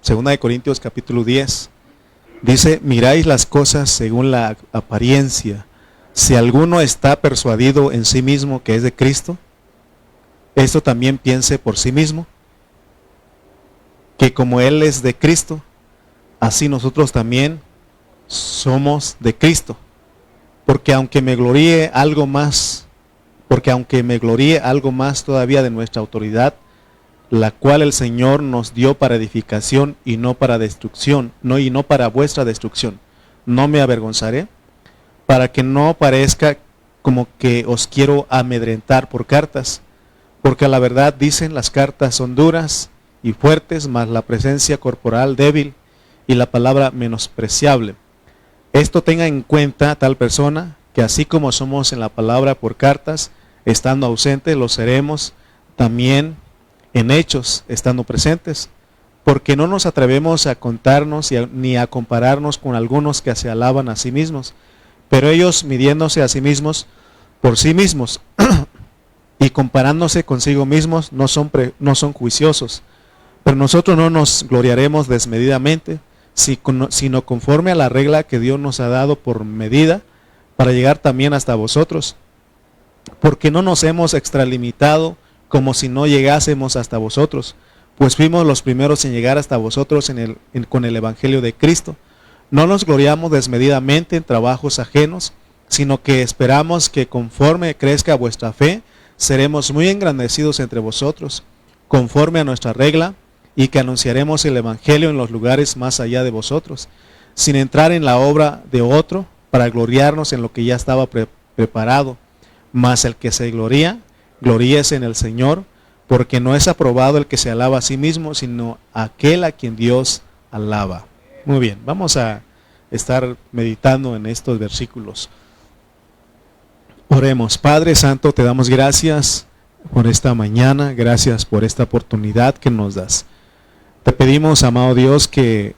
Segunda de Corintios capítulo 10. Dice, miráis las cosas según la apariencia. Si alguno está persuadido en sí mismo que es de Cristo, esto también piense por sí mismo, que como Él es de Cristo, así nosotros también somos de Cristo. Porque aunque me gloríe algo más todavía de nuestra autoridad, la cual el Señor nos dio para edificación y no para destrucción, y no para vuestra destrucción. No me avergonzaré, para que no parezca como que os quiero amedrentar por cartas, porque a la verdad dicen las cartas son duras y fuertes, mas la presencia corporal débil y la palabra menospreciable. Esto tenga en cuenta tal persona, que así como somos en la palabra por cartas, estando ausentes, lo seremos también en hechos, estando presentes, porque no nos atrevemos a contarnos ni a compararnos con algunos que se alaban a sí mismos, pero ellos midiéndose a sí mismos por sí mismos y comparándose consigo mismos no son juiciosos. Pero nosotros no nos gloriaremos desmedidamente, sino conforme a la regla que Dios nos ha dado por medida, para llegar también hasta vosotros, porque no nos hemos extralimitado como si no llegásemos hasta vosotros, pues fuimos los primeros en llegar hasta vosotros con el Evangelio de Cristo. No nos gloriamos desmedidamente en trabajos ajenos, sino que esperamos que conforme crezca vuestra fe, seremos muy engrandecidos entre vosotros, conforme a nuestra regla, y que anunciaremos el Evangelio en los lugares más allá de vosotros, sin entrar en la obra de otro, para gloriarnos en lo que ya estaba preparado. Mas el que se gloríese en el Señor, porque no es aprobado el que se alaba a sí mismo, sino aquel a quien Dios alaba. Muy bien, vamos a estar meditando en estos versículos. Oremos. Padre Santo, te damos gracias por esta mañana, gracias por esta oportunidad que nos das. Te pedimos, amado Dios, que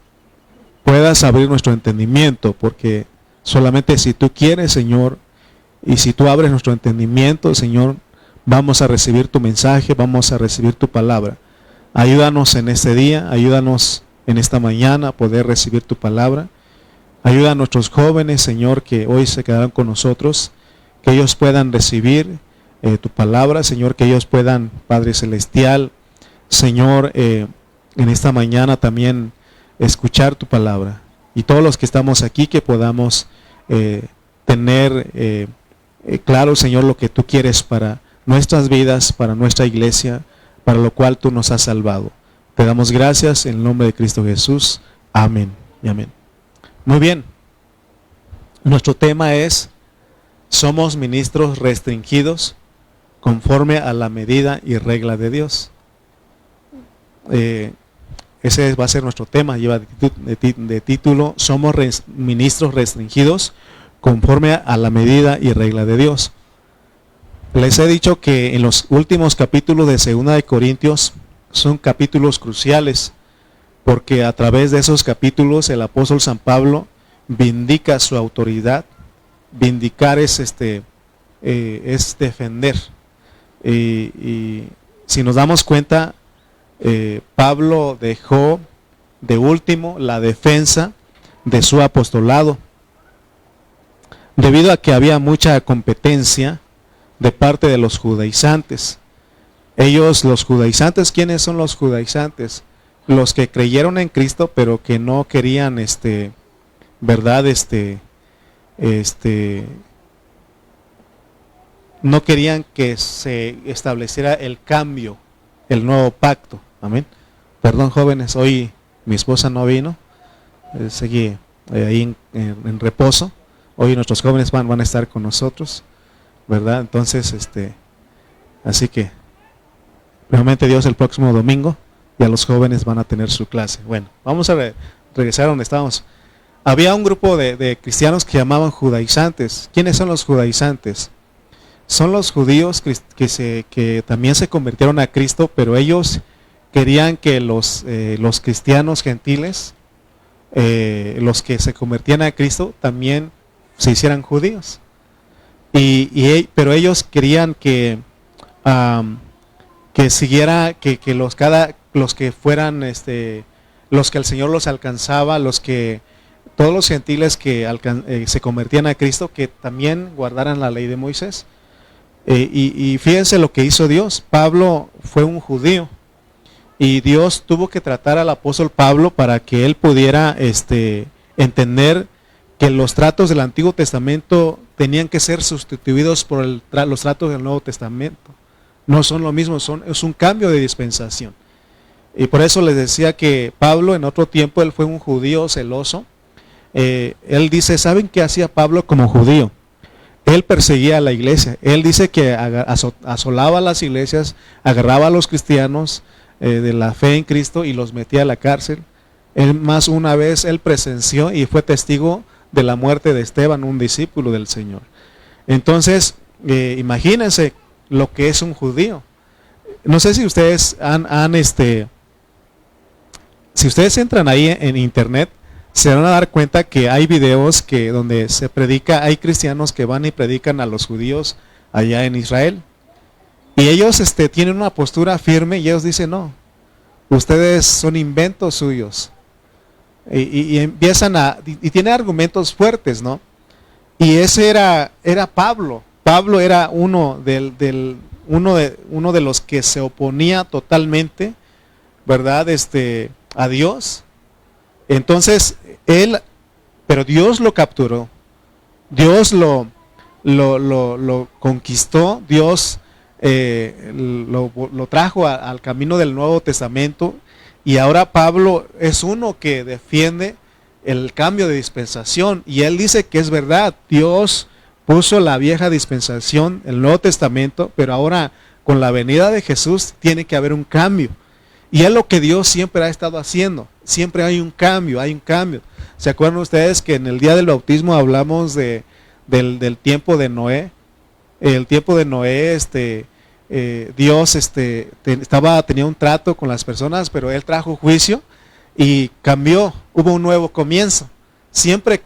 puedas abrir nuestro entendimiento, porque solamente si tú quieres, Señor, y si tú abres nuestro entendimiento, Señor, vamos a recibir tu mensaje, vamos a recibir tu palabra. Ayúdanos en este día, ayúdanos en esta mañana a poder recibir tu palabra. Ayuda a nuestros jóvenes, Señor, que hoy se quedaron con nosotros, que ellos puedan recibir tu palabra, Señor, que ellos puedan, Padre Celestial, Señor, en esta mañana también escuchar tu palabra. Y todos los que estamos aquí, que podamos tener claro, Señor, lo que tú quieres para nuestras vidas, para nuestra iglesia, para lo cual tú nos has salvado. Te damos gracias en el nombre de Cristo Jesús. Amén y amén. Muy bien. Nuestro tema es: somos ministros restringidos conforme a la medida y regla de Dios. Ese va a ser nuestro tema. Lleva de título: somos ministros restringidos conforme a la medida y regla de Dios. Les he dicho que en los últimos capítulos de Segunda de Corintios son capítulos cruciales, porque a través de esos capítulos el apóstol San Pablo vindica su autoridad. Vindicar es defender. Y si nos damos cuenta, Pablo dejó de último la defensa de su apostolado, debido a que había mucha competencia de parte de los judaizantes. Los judaizantes, ¿quiénes son los judaizantes? Los que creyeron en Cristo, pero que no querían, ¿verdad? No querían que se estableciera el cambio, el nuevo pacto. Amén. Perdón, jóvenes, hoy mi esposa no vino, seguí ahí en reposo. Hoy nuestros jóvenes van a estar con nosotros, ¿verdad? Entonces, así que, realmente Dios, el próximo domingo ya los jóvenes van a tener su clase. Bueno, vamos a regresar a donde estábamos. Había un grupo de cristianos que llamaban judaizantes. ¿Quiénes son los judaizantes? Son los judíos que también se convirtieron a Cristo, pero ellos querían que los cristianos gentiles, los que se convertían a Cristo, también se hicieran judíos. Pero ellos querían que siguiera, que los que fueran, los que el Señor los alcanzaba, todos los gentiles que se convertían a Cristo, que también guardaran la ley de Moisés. Y fíjense lo que hizo Dios. Pablo fue un judío y Dios tuvo que tratar al apóstol Pablo para que él pudiera entender que los tratos del Antiguo Testamento tenían que ser sustituidos por los tratos del Nuevo Testamento. No son lo mismo, es un cambio de dispensación. Y por eso les decía que Pablo en otro tiempo, él fue un judío celoso. Él dice, ¿saben qué hacía Pablo como judío? Él perseguía a la iglesia. Él dice que asolaba las iglesias, agarraba a los cristianos de la fe en Cristo y los metía a la cárcel. Él más una vez, él presenció y fue testigo de la muerte de Esteban, un discípulo del Señor. Entonces, imagínense lo que es un judío. No sé si ustedes si ustedes entran ahí en internet, se van a dar cuenta que hay videos donde se predica, hay cristianos que van y predican a los judíos allá en Israel. Y ellos tienen una postura firme y ellos dicen, no, ustedes son inventos suyos. Y empiezan y tiene argumentos fuertes, ¿no? Y ese era Pablo. Pablo era uno de los que se oponía totalmente, ¿verdad? A Dios. Entonces, pero Dios lo capturó. Dios lo conquistó. Dios lo trajo al camino del Nuevo Testamento. Y ahora Pablo es uno que defiende el cambio de dispensación. Y él dice que es verdad. Dios puso la vieja dispensación, el Nuevo Testamento, pero ahora con la venida de Jesús tiene que haber un cambio. Y es lo que Dios siempre ha estado haciendo. Siempre hay un cambio, hay un cambio. ¿Se acuerdan ustedes que en el día del bautismo hablamos del tiempo de Noé? El tiempo de Noé, Dios tenía un trato con las personas, pero Él trajo juicio y cambió, hubo un nuevo comienzo. Siempre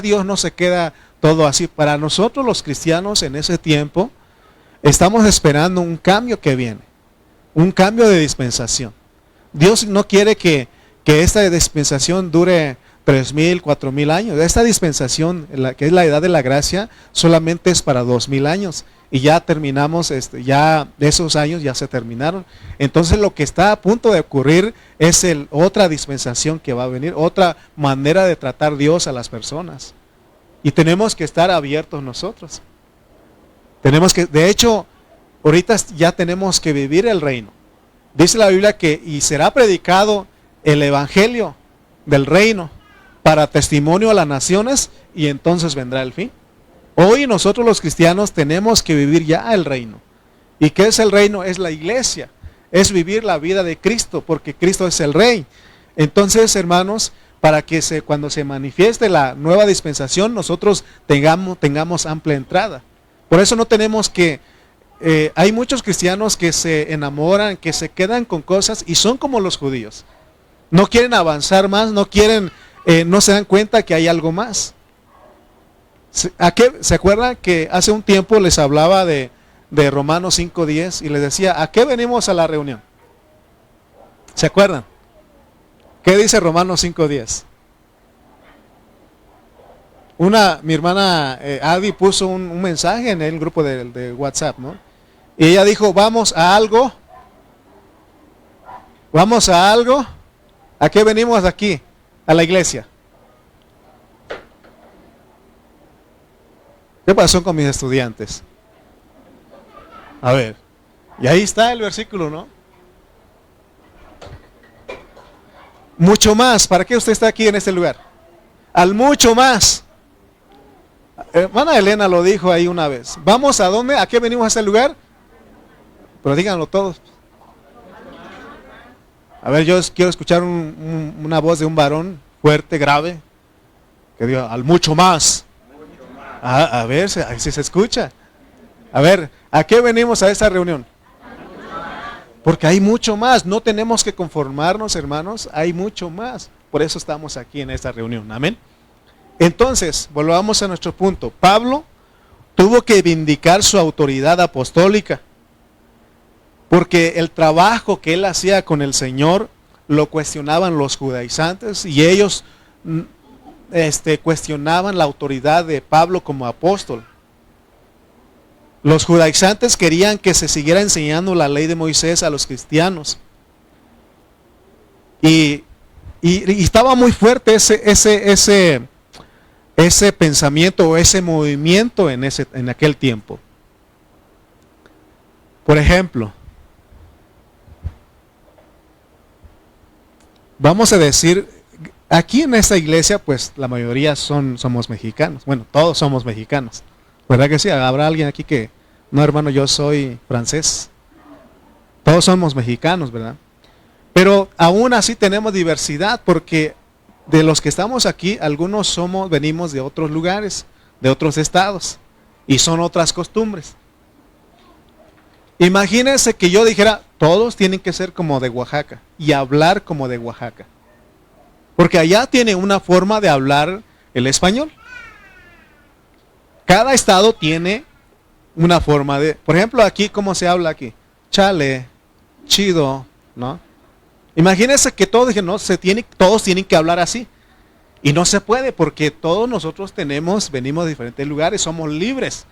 Dios no se queda todo así. Para nosotros los cristianos en ese tiempo, estamos esperando un cambio que viene, un cambio de dispensación. Dios no quiere que esta dispensación dure 3,000, 4,000 años. Esta dispensación, que es la edad de la gracia, solamente es para 2,000 años. Y ya terminamos, ya esos años ya se terminaron. Entonces lo que está a punto de ocurrir es otra dispensación que va a venir, otra manera de tratar Dios a las personas. Y tenemos que estar abiertos nosotros. De hecho, ahorita ya tenemos que vivir el reino. Dice la Biblia y será predicado el evangelio del reino para testimonio a las naciones y entonces vendrá el fin. Hoy nosotros los cristianos tenemos que vivir ya el reino. ¿Y qué es el reino? Es la iglesia. Es vivir la vida de Cristo, porque Cristo es el Rey. Entonces, hermanos, para que cuando se manifieste la nueva dispensación, nosotros tengamos amplia entrada. Por eso no tenemos que... hay muchos cristianos que se enamoran, que se quedan con cosas y son como los judíos. No quieren avanzar más, no se dan cuenta que hay algo más. ¿Se acuerdan que hace un tiempo les hablaba de Romanos 5:10 y les decía, ¿a qué venimos a la reunión? ¿Se acuerdan? ¿Qué dice Romanos 5:10? Mi hermana Adi puso un mensaje en el grupo de WhatsApp, ¿no? Y ella dijo, vamos a algo. ¿A qué venimos aquí? A la iglesia. ¿Qué pasó con mis estudiantes? A ver, y ahí está el versículo, ¿no? Mucho más. ¿Para qué usted está aquí en este lugar? Al mucho más. Hermana Elena lo dijo ahí una vez. ¿Vamos a dónde? ¿A qué venimos a este lugar? Pero díganlo todos. A ver, yo quiero escuchar una voz de un varón fuerte, grave, que diga, al mucho más. A ver si se escucha. A ver, ¿a qué venimos a esta reunión? Porque hay mucho más. No tenemos que conformarnos, hermanos. Hay mucho más. Por eso estamos aquí en esta reunión. Amén. Entonces, volvamos a nuestro punto. Pablo tuvo que vindicar su autoridad apostólica. porque el trabajo que él hacía con el Señor lo cuestionaban los judaizantes y ellos cuestionaban la autoridad de Pablo como apóstol. Los judaizantes querían que se siguiera enseñando la ley de Moisés a los cristianos. Y estaba muy fuerte ese pensamiento o ese movimiento en aquel tiempo. Por ejemplo, vamos a decir, aquí en esta iglesia, pues la mayoría somos mexicanos. Bueno, todos somos mexicanos. ¿Verdad que sí? ¿Habrá alguien aquí que, no hermano, yo soy francés? Todos somos mexicanos, ¿verdad? Pero aún así tenemos diversidad, porque de los que estamos aquí, algunos venimos de otros lugares, de otros estados, y son otras costumbres. Imagínense que yo dijera, todos tienen que ser como de Oaxaca y hablar como de Oaxaca. Porque allá tiene una forma de hablar el español. Cada estado tiene una forma de, por ejemplo, aquí, ¿cómo se habla aquí? Chale, chido, ¿no? Imagínense que todos tienen que hablar así. Y no se puede, porque todos nosotros venimos de diferentes lugares, somos libres.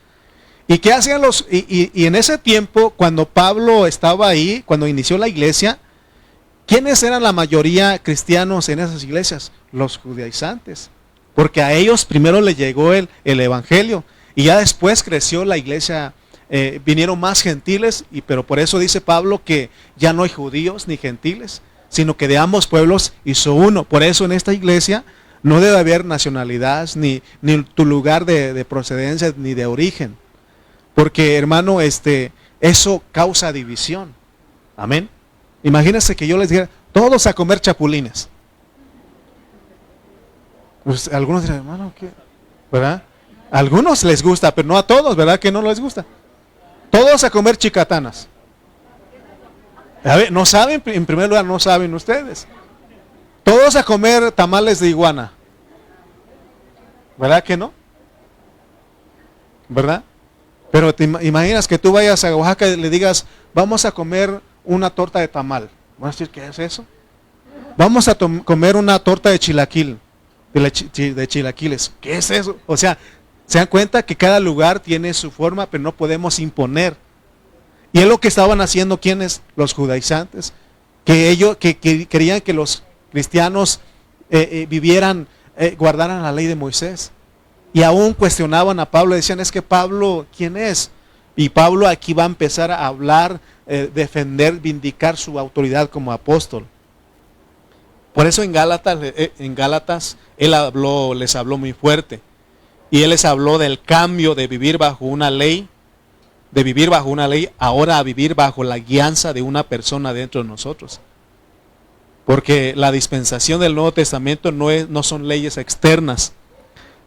¿Y qué hacían y en ese tiempo, cuando Pablo estaba ahí, cuando inició la iglesia, ¿quiénes eran la mayoría cristianos en esas iglesias? Los judaizantes. Porque a ellos primero les llegó el evangelio y ya después creció la iglesia, vinieron más gentiles, pero por eso dice Pablo que ya no hay judíos ni gentiles, sino que de ambos pueblos hizo uno. Por eso en esta iglesia no debe haber nacionalidades, ni tu lugar de procedencia, ni de origen. Porque, hermano, eso causa división. Amén. Imagínense que yo les dijera, todos a comer chapulines. Pues algunos dirán, hermano, ¿qué? ¿Verdad? A algunos les gusta, pero no a todos, ¿verdad? Que no les gusta. Todos a comer chicatanas. A ver, no saben, en primer lugar, no saben ustedes. Todos a comer tamales de iguana. ¿Verdad que no? ¿Verdad? Pero te imaginas que tú vayas a Oaxaca y le digas, vamos a comer una torta de tamal. ¿Van a decir qué es eso? Vamos a comer una torta de chilaquil, de chilaquiles. ¿Qué es eso? O sea, se dan cuenta que cada lugar tiene su forma, pero no podemos imponer. Y es lo que estaban haciendo quienes, los judaizantes, que ellos que querían que los cristianos guardaran la ley de Moisés. Y aún cuestionaban a Pablo, decían, es que Pablo, ¿quién es? Y Pablo aquí va a empezar a hablar, defender, vindicar su autoridad como apóstol. Por eso en Gálatas él les habló muy fuerte. Y él les habló del cambio de vivir bajo una ley, ahora a vivir bajo la guianza de una persona dentro de nosotros. Porque la dispensación del Nuevo Testamento no son leyes externas,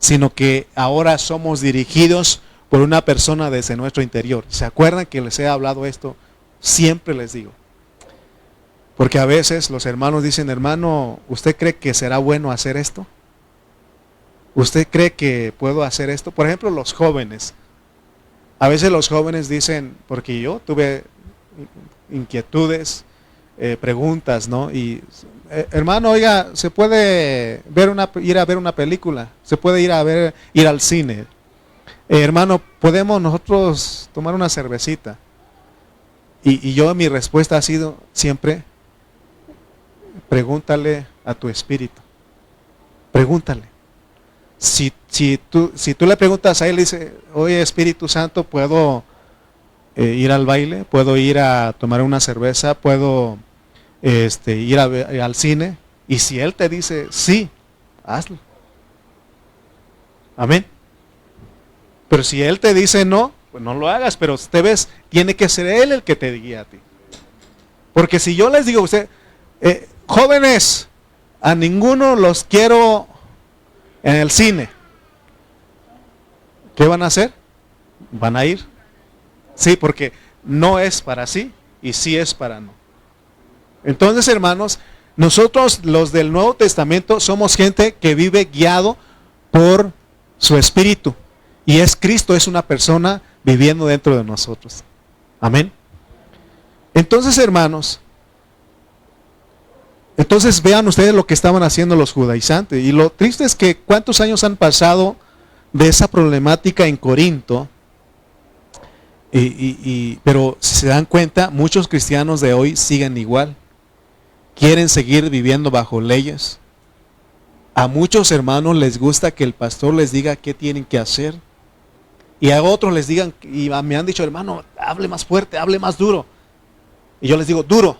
sino que ahora somos dirigidos por una persona desde nuestro interior. ¿Se acuerdan que les he hablado esto? Siempre les digo. Porque a veces los hermanos dicen, hermano, ¿usted cree que será bueno hacer esto? ¿Usted cree que puedo hacer esto? Por ejemplo, los jóvenes. A veces los jóvenes dicen, porque yo tuve inquietudes, preguntas, ¿no? Y hermano, oiga, ¿se puede ir a ver una película? ¿Se puede ir al cine? Hermano, ¿podemos nosotros tomar una cervecita? Y mi respuesta ha sido siempre, pregúntale a tu espíritu. Pregúntale. Si tú le preguntas a él, dice, oye Espíritu Santo, ¿puedo ir al baile? ¿Puedo ir a tomar una cerveza? ¿Puedo ir al cine? Y si él te dice sí, hazlo. Amén. Pero si él te dice no, pues no lo hagas. Pero usted ves, tiene que ser él el que te guíe a ti. Porque si yo les digo a usted, jóvenes, a ninguno los quiero en el cine, ¿qué van a hacer? Van a ir. Sí, porque no es para sí y sí es para no. Entonces, hermanos, nosotros los del Nuevo Testamento somos gente que vive guiado por su espíritu. Y Cristo es una persona viviendo dentro de nosotros. Amén. Entonces, hermanos, entonces vean ustedes lo que estaban haciendo los judaizantes. Y lo triste es que cuántos años han pasado de esa problemática en Corinto. Pero si se dan cuenta, muchos cristianos de hoy siguen igual. Quieren seguir viviendo bajo leyes. A muchos hermanos les gusta que el pastor les diga qué tienen que hacer. Y a otros les digan, y me han dicho, hermano, hable más fuerte, hable más duro. Y yo les digo, duro.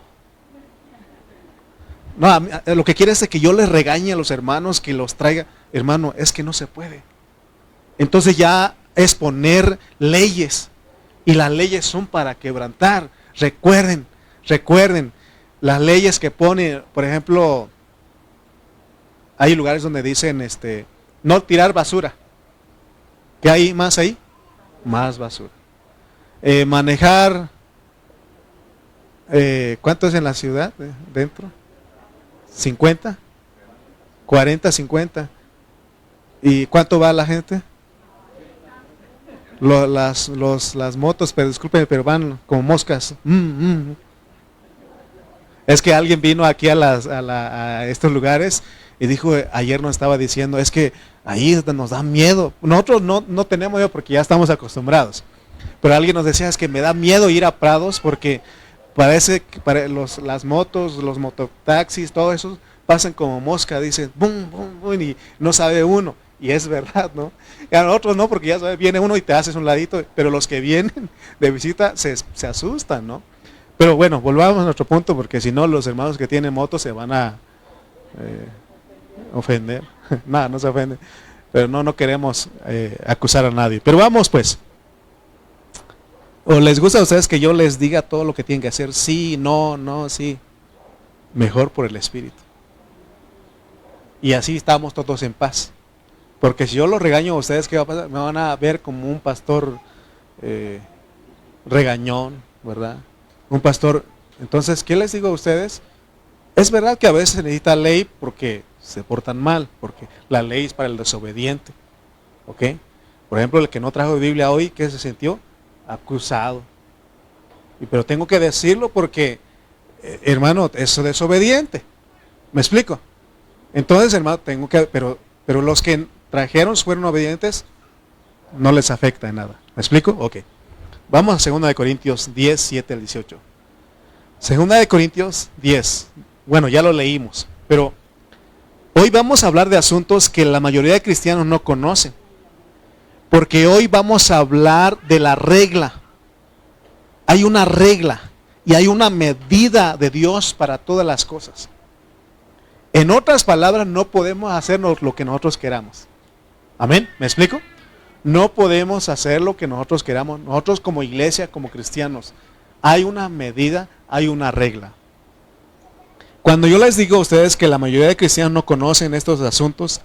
No, lo que quiere es que yo les regañe a los hermanos, que los traiga. Hermano, es que no se puede. Entonces ya es poner leyes. Y las leyes son para quebrantar. Recuerden, las leyes que pone, por ejemplo, hay lugares donde dicen no tirar basura. ¿Qué hay más ahí? Más basura. Manejar, ¿cuánto es en la ciudad? Dentro. 50, 40, 50. ¿Y cuánto va la gente? Las motos, pero discúlpenme, pero van como moscas. Es que alguien vino aquí a estos lugares y dijo, ayer nos estaba diciendo, es que ahí nos da miedo. Nosotros no tenemos miedo porque ya estamos acostumbrados. Pero alguien nos decía, es que me da miedo ir a Prados porque parece que las motos, los mototaxis, todo eso pasan como mosca, dicen, bum, bum, bum, y no sabe uno. Y es verdad, ¿no? Y a nosotros no, porque ya sabes, viene uno y te haces un ladito, pero los que vienen de visita se asustan, ¿no? Pero bueno, volvamos a nuestro punto, porque si no, los hermanos que tienen motos se van a ofender. Nada, no se ofenden. Pero no queremos acusar a nadie. Pero vamos pues. ¿O les gusta a ustedes que yo les diga todo lo que tienen que hacer? Sí, no, sí. Mejor por el Espíritu. Y así estamos todos en paz. Porque si yo los regaño a ustedes, ¿qué va a pasar? Me van a ver como un pastor regañón, ¿verdad? Un pastor. Entonces, ¿qué les digo a ustedes? Es verdad que a veces se necesita ley porque se portan mal, porque la ley es para el desobediente. ¿Ok? Por ejemplo, el que no trajo Biblia hoy, ¿qué se sintió? Acusado. Pero tengo que decirlo porque, hermano, es desobediente. ¿Me explico? Entonces, hermano, pero los que trajeron fueron obedientes, no les afecta en nada. ¿Me explico? Ok. Vamos a 2 Corintios 10, 7 al 18. 2 Corintios 10. Bueno, ya lo leímos, pero hoy vamos a hablar de asuntos que la mayoría de cristianos no conocen. Porque hoy vamos a hablar de la regla. Hay una regla y hay una medida de Dios para todas las cosas. En otras palabras, no podemos hacernos lo que nosotros queramos. ¿Amén? ¿Me explico? No podemos hacer lo que nosotros queramos. Nosotros como iglesia, como cristianos, hay una medida, hay una regla. Cuando yo les digo a ustedes que la mayoría de cristianos no conocen estos asuntos,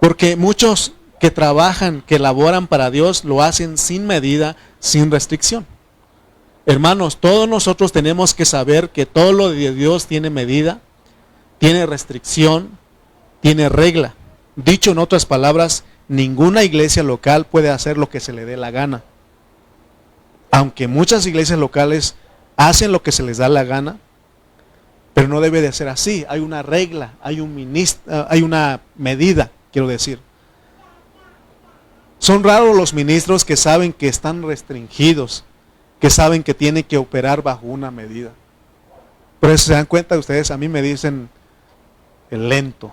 porque muchos que trabajan, que laboran para Dios, lo hacen sin medida, sin restricción. Hermanos, todos nosotros tenemos que saber que todo lo de Dios tiene medida, tiene restricción, tiene regla. Dicho en otras palabras, ninguna iglesia local puede hacer lo que se le dé la gana. Aunque muchas iglesias locales hacen lo que se les da la gana, pero no debe de ser así. Hay una regla, hay una medida, quiero decir. Son raros los ministros que saben que están restringidos, que saben que tienen que operar bajo una medida. Por eso se dan cuenta ustedes, a mí me dicen el lento,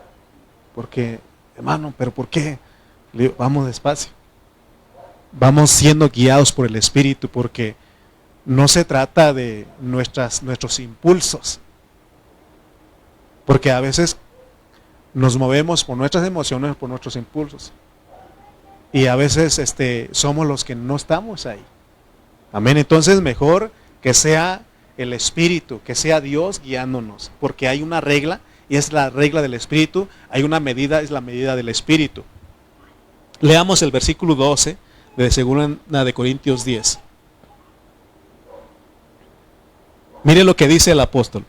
porque, hermano, ¿pero por qué? Le digo, vamos despacio. Vamos siendo guiados por el Espíritu, porque no se trata de nuestros impulsos. Porque a veces nos movemos por nuestras emociones, por nuestros impulsos. Y a veces somos los que no estamos ahí. Amén. Entonces mejor que sea el Espíritu, que sea Dios guiándonos. Porque hay una regla, y es la regla del Espíritu. Hay una medida, es la medida del Espíritu. Leamos el versículo 12 de 2 Corintios 10. Mire lo que dice el apóstol.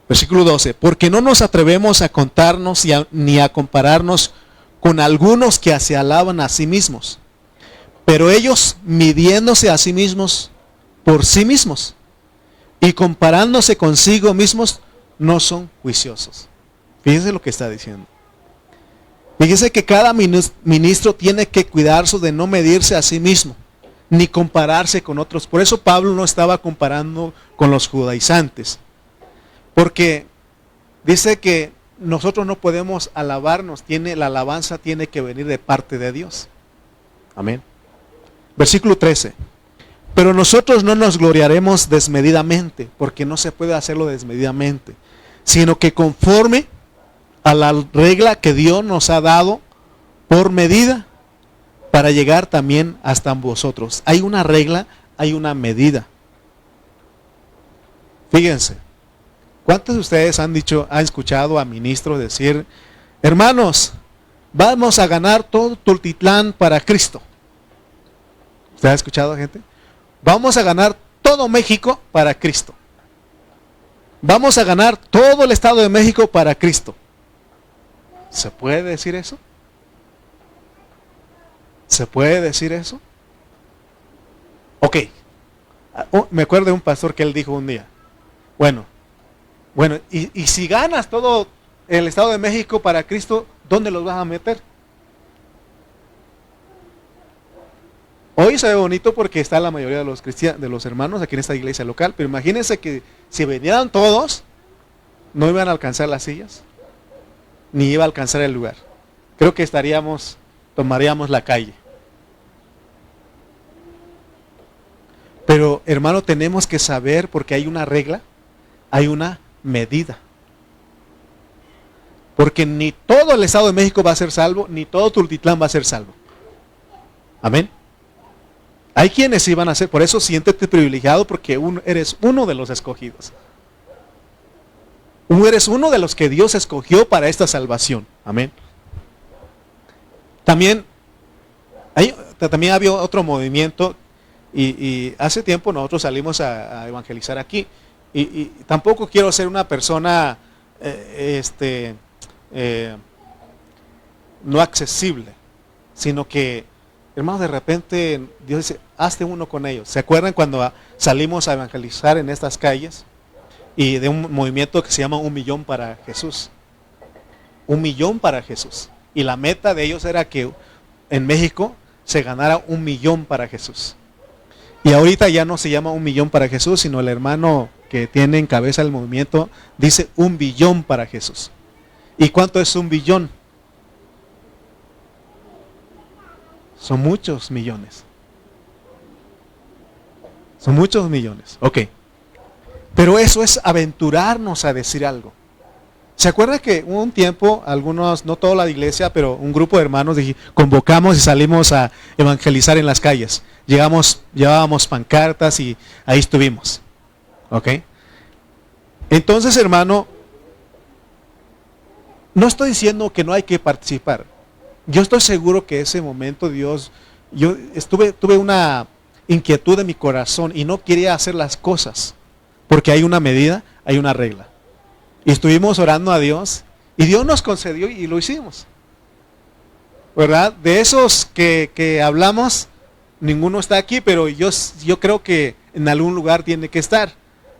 Versículo 12. Porque no nos atrevemos a contarnos ni a compararnos con algunos que se alaban a sí mismos. Pero ellos, midiéndose a sí mismos, por sí mismos, y comparándose consigo mismos, no son juiciosos. Fíjense lo que está diciendo. Fíjense que cada ministro tiene que cuidarse de no medirse a sí mismo, ni compararse con otros. Por eso Pablo no estaba comparando con los judaizantes, porque dice que nosotros no podemos alabarnos, la alabanza tiene que venir de parte de Dios. Amén. Versículo 13. Pero nosotros no nos gloriaremos desmedidamente, porque no se puede hacerlo desmedidamente, sino que conforme a la regla que Dios nos ha dado por medida, para llegar también hasta vosotros. Hay una regla, hay una medida. Fíjense, ¿cuántos de ustedes han escuchado a ministros decir, hermanos, vamos a ganar todo Tultitlán para Cristo? ¿Usted ha escuchado, gente? Vamos a ganar todo México para Cristo. Vamos a ganar todo el Estado de México para Cristo. ¿Se puede decir eso? ¿Se puede decir eso? Ok. Me acuerdo de un pastor que él dijo un día, bueno, y si ganas todo el Estado de México para Cristo, ¿dónde los vas a meter? Hoy se ve bonito porque está la mayoría de los cristianos, de los hermanos aquí en esta iglesia local, pero imagínense que si vinieran todos, no iban a alcanzar las sillas, ni iba a alcanzar el lugar. Creo que tomaríamos la calle. Pero hermano, tenemos que saber, porque hay una regla, hay una medida. Porque ni todo el Estado de México va a ser salvo, ni todo Tultitlán va a ser salvo. Amén. Hay quienes sí van a ser, por eso siéntete privilegiado, porque eres uno de los escogidos. Eres uno de los que Dios escogió para esta salvación. Amén. También había otro movimiento, y hace tiempo nosotros salimos a evangelizar aquí, y tampoco quiero ser una persona no accesible, sino que, hermanos, de repente Dios dice, hazte uno con ellos. ¿Se acuerdan cuando salimos a evangelizar en estas calles? Y de un movimiento que se llama 1 millón para Jesús. 1 millón para Jesús. Y la meta de ellos era que en México se ganara 1 millón para Jesús. Y ahorita ya no se llama 1 millón para Jesús, sino el hermano que tiene en cabeza el movimiento dice 1 billón para Jesús. ¿Y cuánto es 1 billón? Son muchos millones. Son muchos millones. Ok. Pero eso es aventurarnos a decir algo. ¿Se acuerda que hubo un tiempo, algunos, no toda la iglesia, pero un grupo de hermanos convocamos y salimos a evangelizar en las calles? Llevábamos pancartas y ahí estuvimos. ¿Ok? Entonces, hermano, no estoy diciendo que no hay que participar. Yo estoy seguro que ese momento tuve una inquietud en mi corazón y no quería hacer las cosas, porque hay una medida, hay una regla. Y estuvimos orando a Dios y Dios nos concedió y lo hicimos. ¿Verdad? De esos que hablamos, ninguno está aquí, pero yo creo que en algún lugar tiene que estar,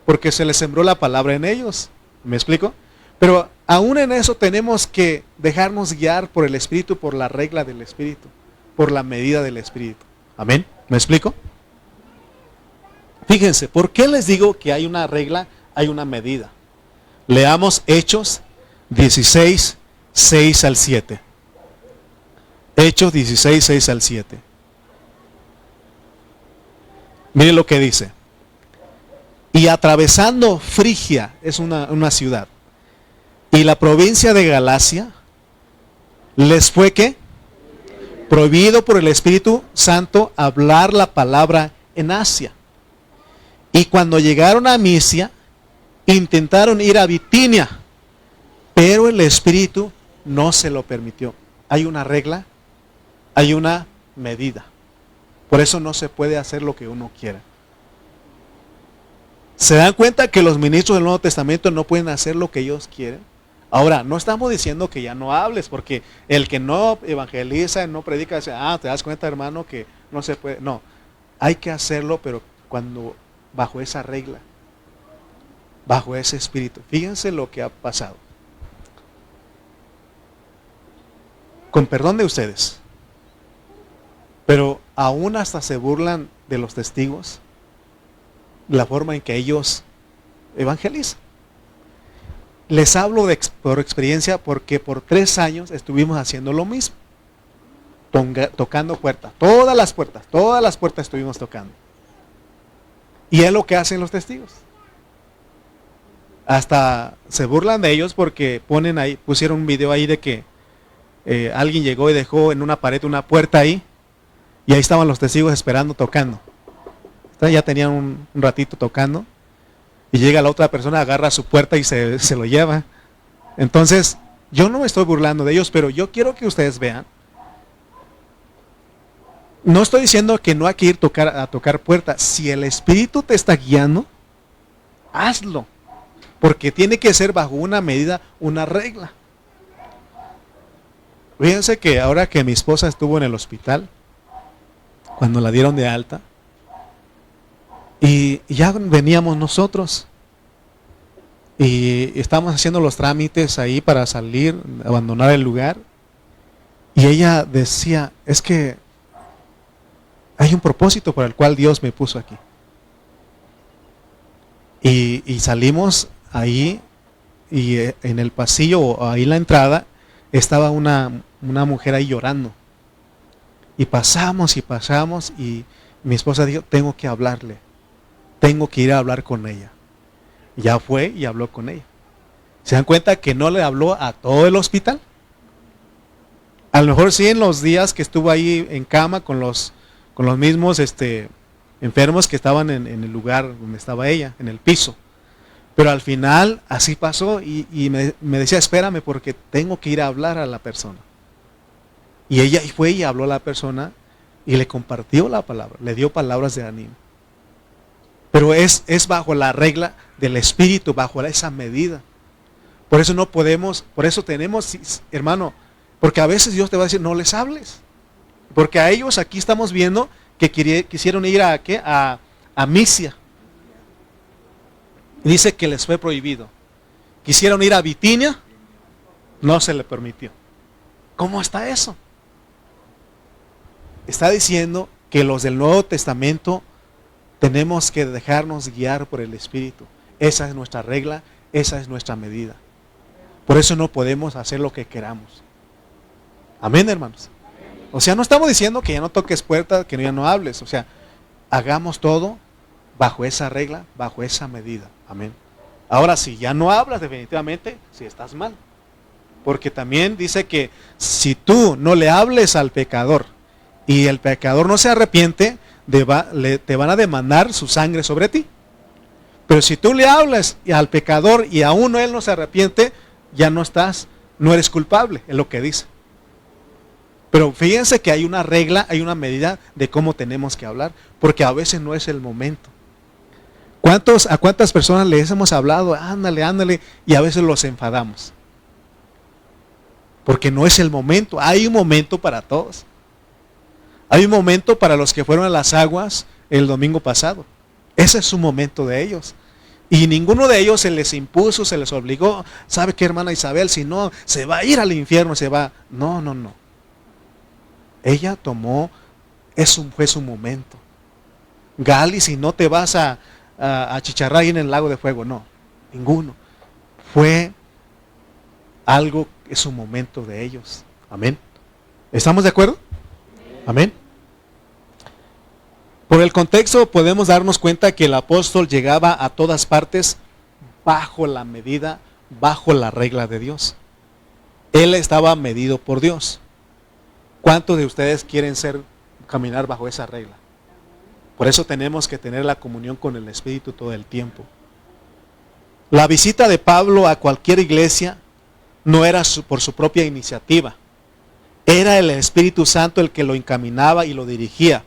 porque se les sembró la palabra en ellos. ¿Me explico? Pero aún en eso tenemos que dejarnos guiar por el Espíritu, por la regla del Espíritu, por la medida del Espíritu. ¿Amén? ¿Me explico? Fíjense, ¿por qué les digo que hay una regla, hay una medida? Leamos Hechos 16, 6 al 7. Hechos 16, 6 al 7. Miren lo que dice. Y atravesando Frigia, es una ciudad, y la provincia de Galacia, les fue ¿qué? Prohibido por el Espíritu Santo hablar la palabra en Asia. Y cuando llegaron a Misia, intentaron ir a Bitinia, pero el Espíritu no se lo permitió. Hay una regla, hay una medida. Por eso no se puede hacer lo que uno quiera. ¿Se dan cuenta que los ministros del Nuevo Testamento no pueden hacer lo que ellos quieren? Ahora, no estamos diciendo que ya no hables, porque el que no evangeliza, no predica, dice, te das cuenta, hermano, que no se puede. No, hay que hacerlo, pero cuando bajo esa regla, bajo ese espíritu. Fíjense lo que ha pasado. Con perdón de ustedes, pero aún hasta se burlan de los testigos, la forma en que ellos evangelizan. Les hablo por experiencia porque por 3 años estuvimos haciendo lo mismo, tocando puertas, todas las puertas estuvimos tocando. Y es lo que hacen los testigos. Hasta se burlan de ellos porque pusieron un video ahí de que alguien llegó y dejó en una pared una puerta ahí, y ahí estaban los testigos esperando, tocando. Entonces ya tenían un ratito tocando, y llega la otra persona, agarra su puerta y se lo lleva. Entonces, yo no me estoy burlando de ellos, pero yo quiero que ustedes vean. No estoy diciendo que no hay que ir a tocar puertas. Si el Espíritu te está guiando, hazlo. Porque tiene que ser bajo una medida, una regla. Fíjense que ahora que mi esposa estuvo en el hospital, cuando la dieron de alta, y ya veníamos nosotros, y estábamos haciendo los trámites ahí para salir, abandonar el lugar, y ella decía, es que hay un propósito por el cual Dios me puso aquí. Y salimos ahí, y en el pasillo, ahí en la entrada, estaba una mujer ahí llorando. Y pasamos, y mi esposa dijo, tengo que hablarle, tengo que ir a hablar con ella. Ya fue y habló con ella. ¿Se dan cuenta que no le habló a todo el hospital? A lo mejor sí en los días que estuvo ahí en cama con los mismos enfermos que estaban en el lugar donde estaba ella, en el piso. Pero al final así pasó, y me decía, espérame porque tengo que ir a hablar a la persona. Y ella fue y habló a la persona y le compartió la palabra, le dio palabras de ánimo. Pero es bajo la regla del Espíritu, bajo esa medida. Por eso no podemos, por eso tenemos, hermano, porque a veces Dios te va a decir, no les hables. Porque a ellos aquí estamos viendo que quisieron ir a Misia. Dice que les fue prohibido. Quisieron ir a Bitinia, no se le permitió. ¿Cómo está eso? Está diciendo que los del Nuevo Testamento tenemos que dejarnos guiar por el Espíritu. Esa es nuestra regla, esa es nuestra medida. Por eso no podemos hacer lo que queramos. Amén, hermanos. O sea, no estamos diciendo que ya no toques puertas, que ya no hables. O sea, hagamos todo bajo esa regla, bajo esa medida. Amén. Ahora, si ya no hablas, definitivamente, si estás mal. Porque también dice que si tú no le hables al pecador y el pecador no se arrepiente, te van a demandar su sangre sobre ti. Pero si tú le hablas al pecador y aún él no se arrepiente, ya no eres culpable, es lo que dice. Pero fíjense que hay una regla, hay una medida de cómo tenemos que hablar, porque a veces no es el momento. ¿A cuántas personas les hemos hablado? Ándale, y a veces los enfadamos? Porque no es el momento. Hay un momento para todos. Hay un momento para los que fueron a las aguas el domingo pasado. Ese es su momento de ellos. Y ninguno de ellos se les impuso, se les obligó. ¿Sabe qué, hermana Isabel? Si no, se va a ir al infierno, se va. No. Ella fue su momento. Gali, si no te vas a chicharrar ahí en el lago de fuego. No, ninguno. Fue algo, es su momento de ellos. Amén. ¿Estamos de acuerdo? Amén. Por el contexto podemos darnos cuenta que el apóstol llegaba a todas partes bajo la medida, bajo la regla de Dios. Él estaba medido por Dios. ¿Cuántos de ustedes quieren caminar bajo esa regla? Por eso tenemos que tener la comunión con el Espíritu todo el tiempo. La visita de Pablo a cualquier iglesia no era por su propia iniciativa. Era el Espíritu Santo el que lo encaminaba y lo dirigía.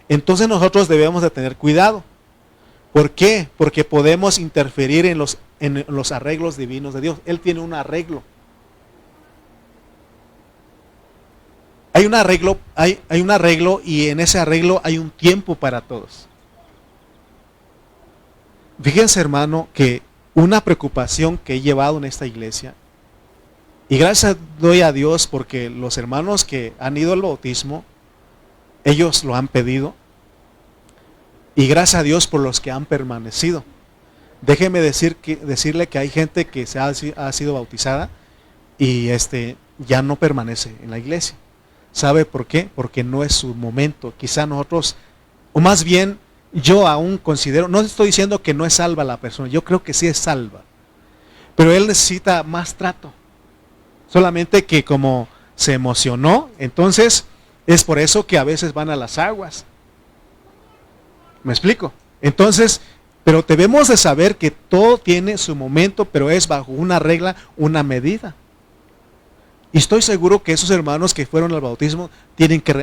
Entonces nosotros debemos de tener cuidado. ¿Por qué? Porque podemos interferir en los arreglos divinos de Dios. Él tiene un arreglo. Hay un arreglo y en ese arreglo hay un tiempo para todos. Fíjense, hermano, que una preocupación que he llevado en esta iglesia, y gracias doy a Dios porque los hermanos que han ido al bautismo, ellos lo han pedido, y gracias a Dios por los que han permanecido. Déjeme decirle que hay gente que ha sido bautizada y ya no permanece en la iglesia. ¿Sabe por qué? Porque no es su momento. Quizá nosotros, o más bien yo aún considero, no estoy diciendo que no es salva la persona, yo creo que sí es salva, pero él necesita más trato. Solamente que como se emocionó, entonces es por eso que a veces van a las aguas. ¿Me explico? Entonces, pero debemos de saber que todo tiene su momento, pero es bajo una regla, una medida. Y estoy seguro que esos hermanos que fueron al bautismo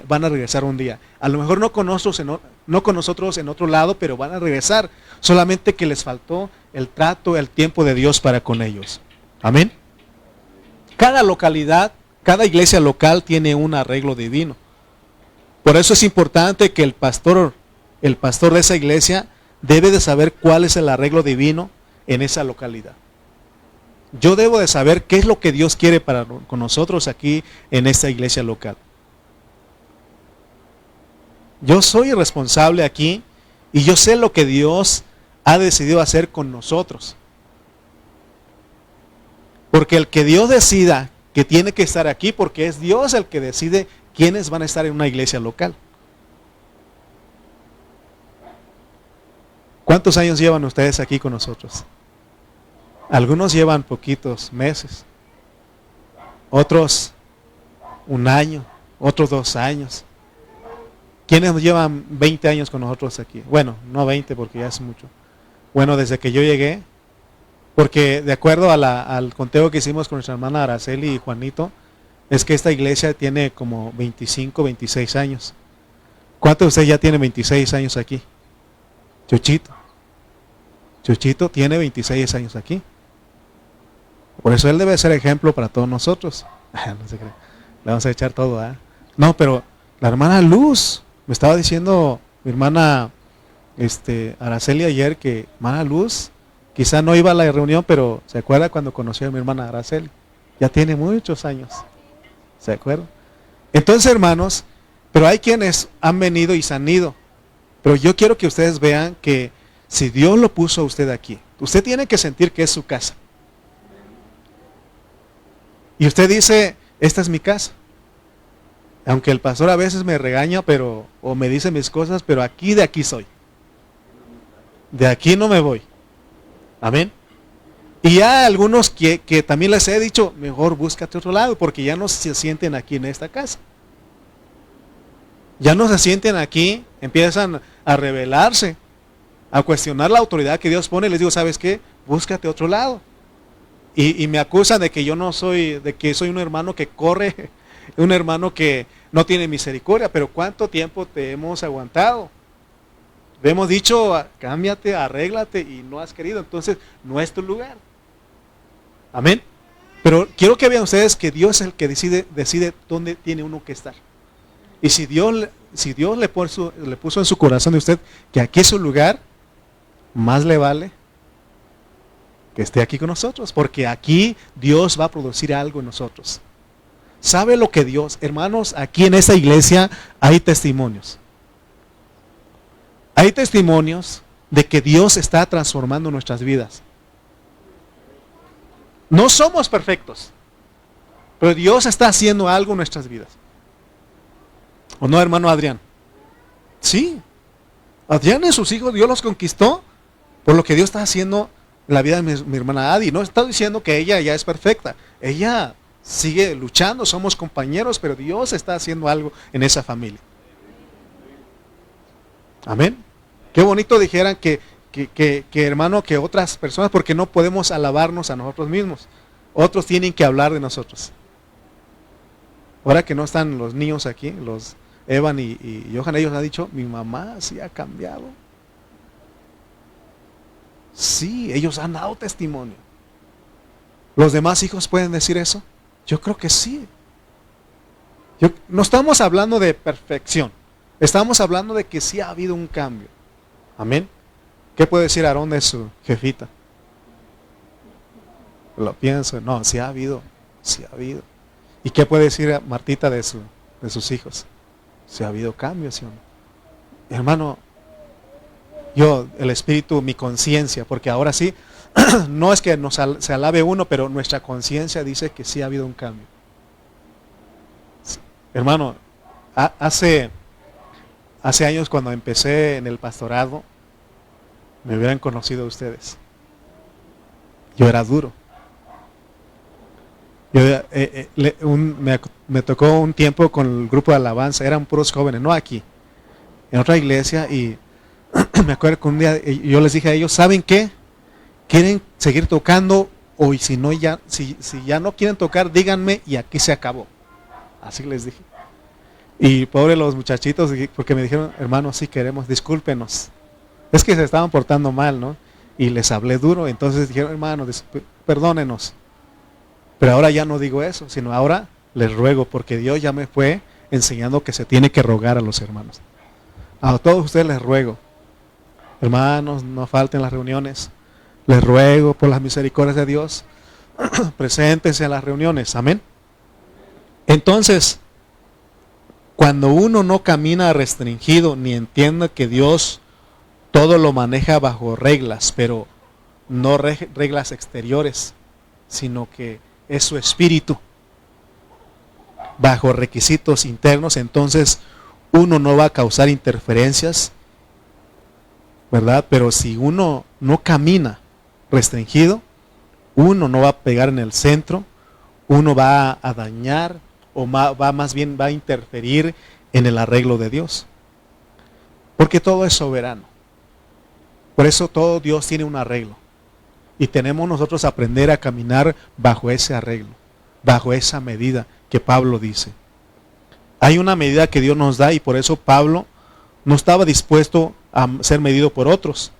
van a regresar un día. A lo mejor no con nosotros en otro lado, pero van a regresar. Solamente que les faltó el trato, el tiempo de Dios para con ellos. Amén. Cada localidad, cada iglesia local tiene un arreglo divino. Por eso es importante que el pastor de esa iglesia debe de saber cuál es el arreglo divino en esa localidad. Yo debo de saber qué es lo que Dios quiere con nosotros aquí en esta iglesia local. Yo soy responsable aquí y yo sé lo que Dios ha decidido hacer con nosotros. Porque el que Dios decida que tiene que estar aquí, porque es Dios el que decide quiénes van a estar en una iglesia local. ¿Cuántos años llevan ustedes aquí con nosotros? Algunos llevan poquitos meses, otros un año, otros 2 años. ¿Quiénes llevan 20 años con nosotros aquí? Bueno, no 20 porque ya es mucho. Bueno, desde que yo llegué, porque de acuerdo al conteo que hicimos con nuestra hermana Araceli y Juanito, es que esta iglesia tiene como 25, 26 años. ¿Cuántos de ustedes ya tienen 26 años aquí? Chuchito tiene 26 años aquí. Por eso él debe ser ejemplo para todos nosotros. No se cree. Le vamos a echar todo, ¿eh? No, pero la hermana Luz, me estaba diciendo mi hermana Araceli ayer que hermana Luz, quizá no iba a la reunión, pero se acuerda cuando conoció a mi hermana Araceli. Ya tiene muchos años. ¿Se acuerda? Entonces, hermanos, pero hay quienes han venido y se han ido. Pero yo quiero que ustedes vean que si Dios lo puso a usted aquí, usted tiene que sentir que es su casa. Y usted dice, esta es mi casa. Aunque el pastor a veces me regaña, o me dice mis cosas, pero de aquí soy. De aquí no me voy. Amén. Y hay algunos que también les he dicho, mejor búscate otro lado, porque ya no se sienten aquí en esta casa. Ya no se sienten aquí, empiezan a rebelarse, a cuestionar la autoridad que Dios pone. Les digo, ¿sabes qué? Búscate otro lado. Y me acusan de que de que soy un hermano que corre, un hermano que no tiene misericordia. Pero ¿cuánto tiempo te hemos aguantado? Te hemos dicho, cámbiate, arréglate, y no has querido. Entonces, no es tu lugar. Amén. Pero quiero que vean ustedes que Dios es el que decide dónde tiene uno que estar. Y si Dios le puso en su corazón de usted que aquí es su lugar, más le vale que esté aquí con nosotros, porque aquí Dios va a producir algo en nosotros. ¿Sabe lo que Dios, hermanos? Aquí en esta iglesia hay testimonios. Hay testimonios de que Dios está transformando nuestras vidas. No somos perfectos, pero Dios está haciendo algo en nuestras vidas. ¿O no, hermano Adrián? Sí. Adrián y sus hijos, Dios los conquistó por lo que Dios está haciendo en la vida de mi hermana Adi. No está diciendo que ella ya es perfecta. Ella sigue luchando, somos compañeros, pero Dios está haciendo algo en esa familia. Amén. Qué bonito dijeran que hermano, que otras personas, porque no podemos alabarnos a nosotros mismos. Otros tienen que hablar de nosotros. Ahora que no están los niños aquí, los Evan y Johan, ellos han dicho, mi mamá sí ha cambiado. Sí, ellos han dado testimonio. ¿Los demás hijos pueden decir eso? Yo creo que sí. No estamos hablando de perfección. Estamos hablando de que sí ha habido un cambio. Amén. ¿Qué puede decir Aarón de su jefita? Lo pienso, no, sí ha habido, sí ha habido. ¿Y qué puede decir Martita de sus hijos? Sí ha habido cambios, ¿sí o no? Hermano, yo, el espíritu, mi conciencia, porque ahora sí, no es que se alabe uno, pero nuestra conciencia dice que sí ha habido un cambio. Hermano, hace años cuando empecé en el pastorado, me hubieran conocido ustedes. Yo era duro. Me tocó un tiempo con el grupo de alabanza, eran puros jóvenes, no aquí, en otra iglesia, y me acuerdo que un día yo les dije a ellos, ¿saben qué? ¿Quieren seguir tocando? O si no, si ya no quieren tocar, díganme y aquí se acabó. Así les dije. Y pobre los muchachitos, porque me dijeron, hermano, sí queremos, discúlpenos. Es que se estaban portando mal, ¿no? Y les hablé duro, entonces dijeron, hermano, perdónenos. Pero ahora ya no digo eso, sino ahora les ruego, porque Dios ya me fue enseñando que se tiene que rogar a los hermanos. A todos ustedes les ruego, hermanos, no falten las reuniones. Les ruego por las misericordias de Dios, preséntense en las reuniones, amén. Entonces, cuando uno no camina restringido, ni entiende que Dios todo lo maneja bajo reglas, pero no reglas exteriores, sino que es su espíritu, bajo requisitos internos, entonces uno no va a causar interferencias, ¿verdad? Pero si uno no camina restringido, uno no va a pegar en el centro, uno va a dañar o más bien va a interferir en el arreglo de Dios. Porque todo es soberano. Por eso todo Dios tiene un arreglo. Y tenemos nosotros aprender a caminar bajo ese arreglo, bajo esa medida que Pablo dice. Hay una medida que Dios nos da y por eso Pablo no estaba dispuesto a ser medido por otros.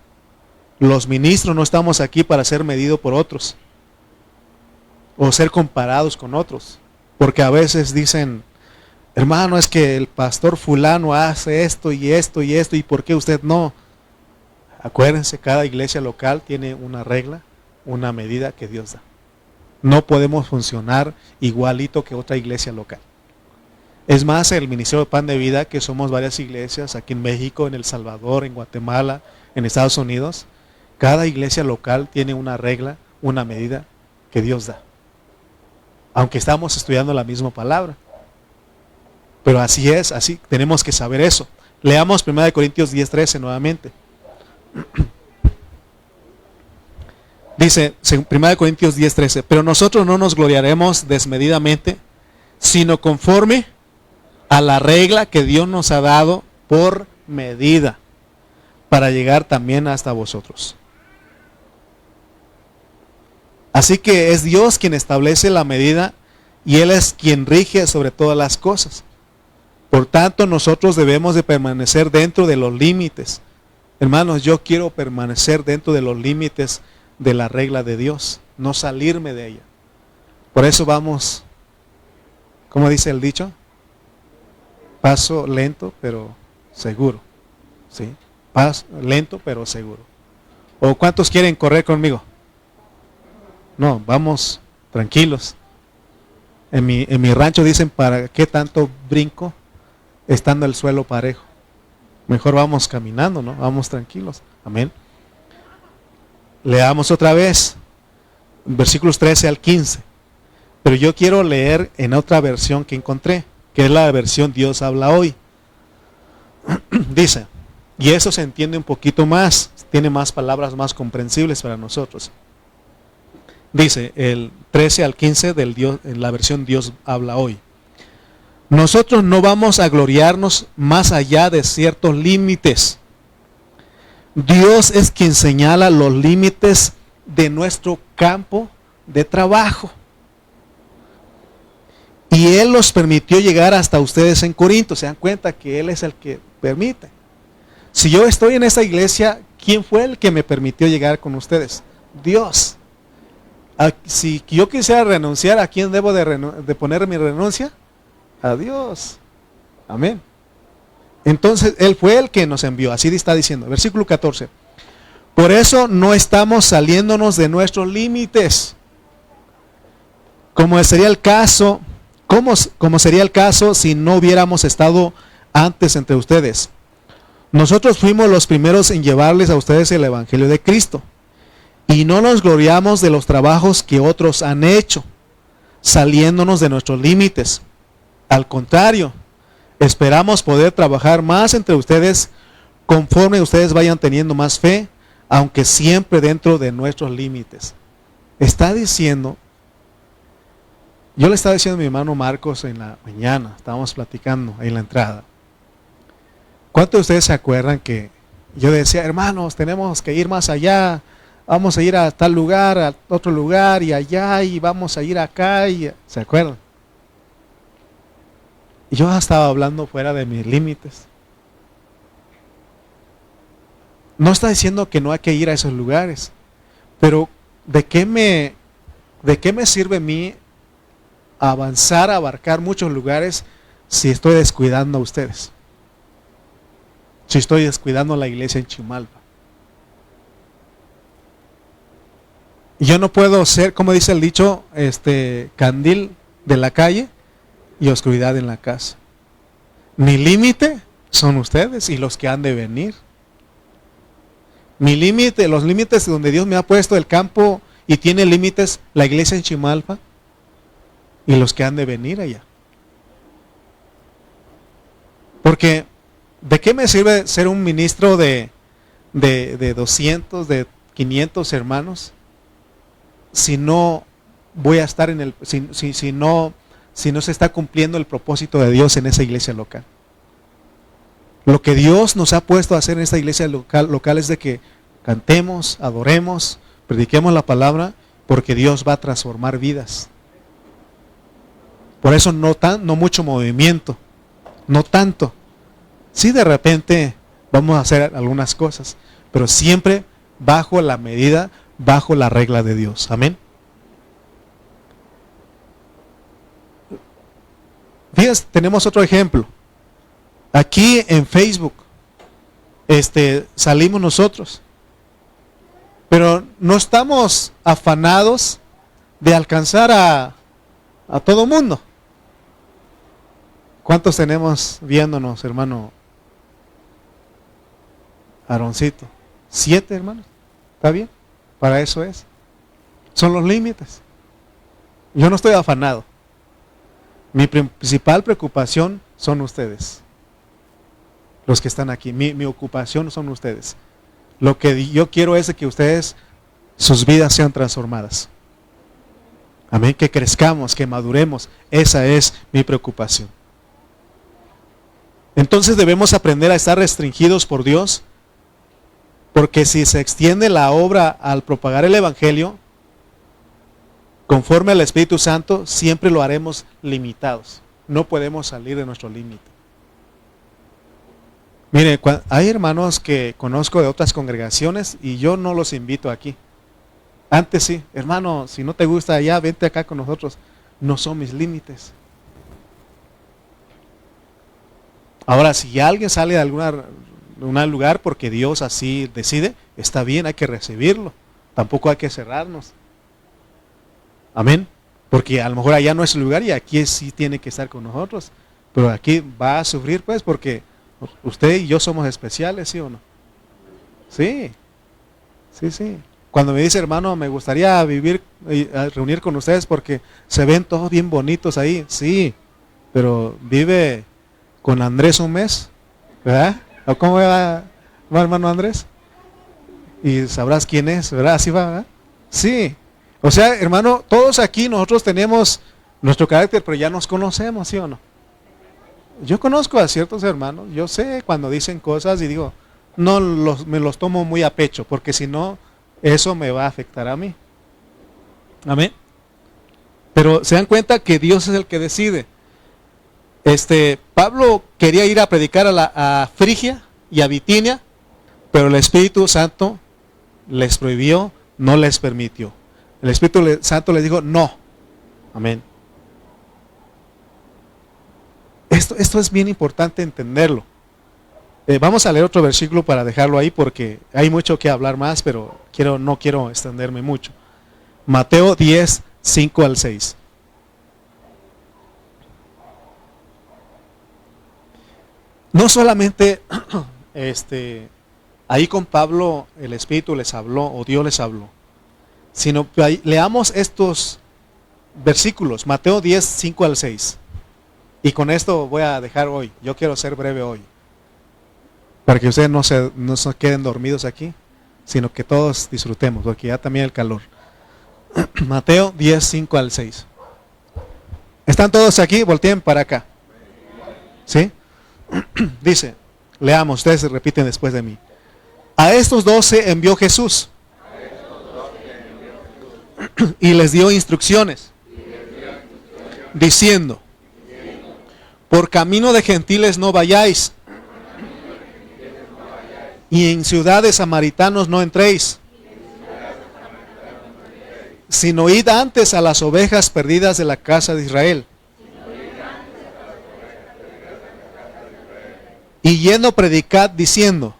Los ministros no estamos aquí para ser medidos por otros o ser comparados con otros. Porque a veces dicen, hermano, es que el pastor fulano hace esto y esto y esto, ¿y por qué usted no? Acuérdense, cada iglesia local tiene una regla, una medida que Dios da. No podemos funcionar igualito que otra iglesia local. Es más, el Ministerio de Pan de Vida, que somos varias iglesias aquí en México, en El Salvador, en Guatemala, en Estados Unidos, cada iglesia local tiene una regla, una medida que Dios da. Aunque estamos estudiando la misma palabra. Pero así es, así tenemos que saber eso. Leamos 1 Corintios 10:13 nuevamente. Dice 1 Corintios 10:13, pero nosotros no nos gloriaremos desmedidamente, sino conforme a la regla que Dios nos ha dado por medida, para llegar también hasta vosotros. Así que es Dios quien establece la medida y Él es quien rige sobre todas las cosas. Por tanto, nosotros debemos de permanecer dentro de los límites. Hermanos, yo quiero permanecer dentro de los límites de la regla de Dios, no salirme de ella. Por eso vamos, ¿cómo dice el dicho? Paso lento pero seguro. ¿Sí? Paso lento pero seguro. ¿O cuántos quieren correr conmigo? No, vamos tranquilos. En mi rancho dicen, ¿para qué tanto brinco estando el suelo parejo? Mejor vamos caminando, ¿no? Vamos tranquilos. Amén. Leamos otra vez, versículos 13 al 15. Pero yo quiero leer en otra versión que encontré, que es la versión Dios habla hoy. Dice, y eso se entiende un poquito más, tiene más palabras más comprensibles para nosotros. Dice el 13 al 15 del Dios, en la versión Dios habla hoy. Nosotros no vamos a gloriarnos más allá de ciertos límites. Dios es quien señala los límites de nuestro campo de trabajo. Y Él los permitió llegar hasta ustedes en Corinto. Se dan cuenta que Él es el que permite. Si yo estoy en esa iglesia, ¿quién fue el que me permitió llegar con ustedes? Dios. Si yo quisiera renunciar, ¿a quién debo de poner mi renuncia? A Dios. Amén. Entonces Él fue el que nos envió. Así está diciendo. Versículo 14. Por eso no estamos saliéndonos de nuestros límites. Como sería el caso, como sería el caso si no hubiéramos estado antes entre ustedes. Nosotros fuimos los primeros en llevarles a ustedes el Evangelio de Cristo. Y no nos gloriamos de los trabajos que otros han hecho, saliéndonos de nuestros límites. Al contrario, esperamos poder trabajar más entre ustedes conforme ustedes vayan teniendo más fe, aunque siempre dentro de nuestros límites. Está diciendo, yo le estaba diciendo a mi hermano Marcos en la mañana, estábamos platicando ahí en la entrada. ¿Cuántos de ustedes se acuerdan que yo decía, hermanos, tenemos que ir más allá, vamos a ir a tal lugar, a otro lugar y allá y vamos a ir acá? ¿Se acuerdan? Y yo estaba hablando fuera de mis límites. No está diciendo que no hay que ir a esos lugares, pero ¿de qué me sirve a mí avanzar, abarcar muchos lugares si estoy descuidando a ustedes? Si estoy descuidando la iglesia en Chimalpa. Y yo no puedo ser, como dice el dicho, candil de la calle y oscuridad en la casa. Mi límite son ustedes y los que han de venir. Mi límite, los límites donde Dios me ha puesto el campo y tiene límites la iglesia en Chimalpa y los que han de venir allá. Porque ¿de qué me sirve ser un ministro de 200, de 500 hermanos si no voy a estar en el, si no se está cumpliendo el propósito de Dios en esa iglesia local? Lo que Dios nos ha puesto a hacer en esta iglesia local es de que cantemos, adoremos, prediquemos la palabra, porque Dios va a transformar vidas. Por eso no mucho movimiento, no tanto. Sí, de repente vamos a hacer algunas cosas, pero siempre bajo la medida, bajo la regla de Dios. Amén. Fíjense, tenemos otro ejemplo. Aquí en Facebook salimos nosotros, pero no estamos afanados de alcanzar a todo mundo. ¿Cuántos tenemos viéndonos, hermano Aaroncito? 7, hermanos. ¿Está bien? Para eso es. Son los límites. Yo no estoy afanado. Mi principal preocupación son ustedes. Los que están aquí. Mi ocupación son ustedes. Lo que yo quiero es que ustedes, sus vidas sean transformadas. Amén. Que crezcamos, que maduremos. Esa es mi preocupación. Entonces debemos aprender a estar restringidos por Dios, porque si se extiende la obra al propagar el Evangelio, conforme al Espíritu Santo, siempre lo haremos limitados. No podemos salir de nuestro límite. Mire, hay hermanos que conozco de otras congregaciones y yo no los invito aquí. Antes sí, hermano, si no te gusta allá, vente acá con nosotros. No son mis límites. Ahora, si alguien sale de algún lugar porque Dios así decide, está bien, hay que recibirlo. Tampoco hay que cerrarnos. Amén. Porque a lo mejor allá no es el lugar y aquí sí tiene que estar con nosotros. Pero aquí va a sufrir pues porque usted y yo somos especiales, ¿sí o no? Sí. Sí. Cuando me dice, hermano, me gustaría reunir con ustedes porque se ven todos bien bonitos ahí. Sí, pero vive con Andrés un mes, ¿verdad? ¿O cómo va hermano Andrés? Y sabrás quién es, ¿verdad? Así va, ¿verdad? Sí. O sea, hermano, todos aquí nosotros tenemos nuestro carácter, pero ya nos conocemos, ¿sí o no? Yo conozco a ciertos hermanos, yo sé cuando dicen cosas y digo, no me los tomo muy a pecho, porque si no, eso me va a afectar a mí. Amén. Pero se dan cuenta que Dios es el que decide. Pablo quería ir a predicar a Frigia y a Bitinia, pero el Espíritu Santo les prohibió, no les permitió. El Espíritu Santo les dijo no. Amén. Esto es bien importante entenderlo. Vamos a leer otro versículo para dejarlo ahí porque hay mucho que hablar más, pero no quiero extenderme mucho. Mateo 10, 5 al 6. No solamente ahí con Pablo el Espíritu les habló o Dios les habló, sino leamos estos versículos, Mateo 10, 5 al 6. Y con esto voy a dejar hoy. Yo quiero ser breve hoy, para que ustedes no se queden dormidos aquí, sino que todos disfrutemos, porque ya también el calor. Mateo 10, 5 al 6. ¿Están todos aquí? Volteen para acá. ¿Sí? Dice, leamos, ustedes repiten después de mí. A estos 12 envió Jesús y les dio instrucciones, diciendo: por camino de gentiles no vayáis, y en ciudades samaritanos no entréis, sino id antes a las ovejas perdidas de la casa de Israel. Y yendo predicad diciendo: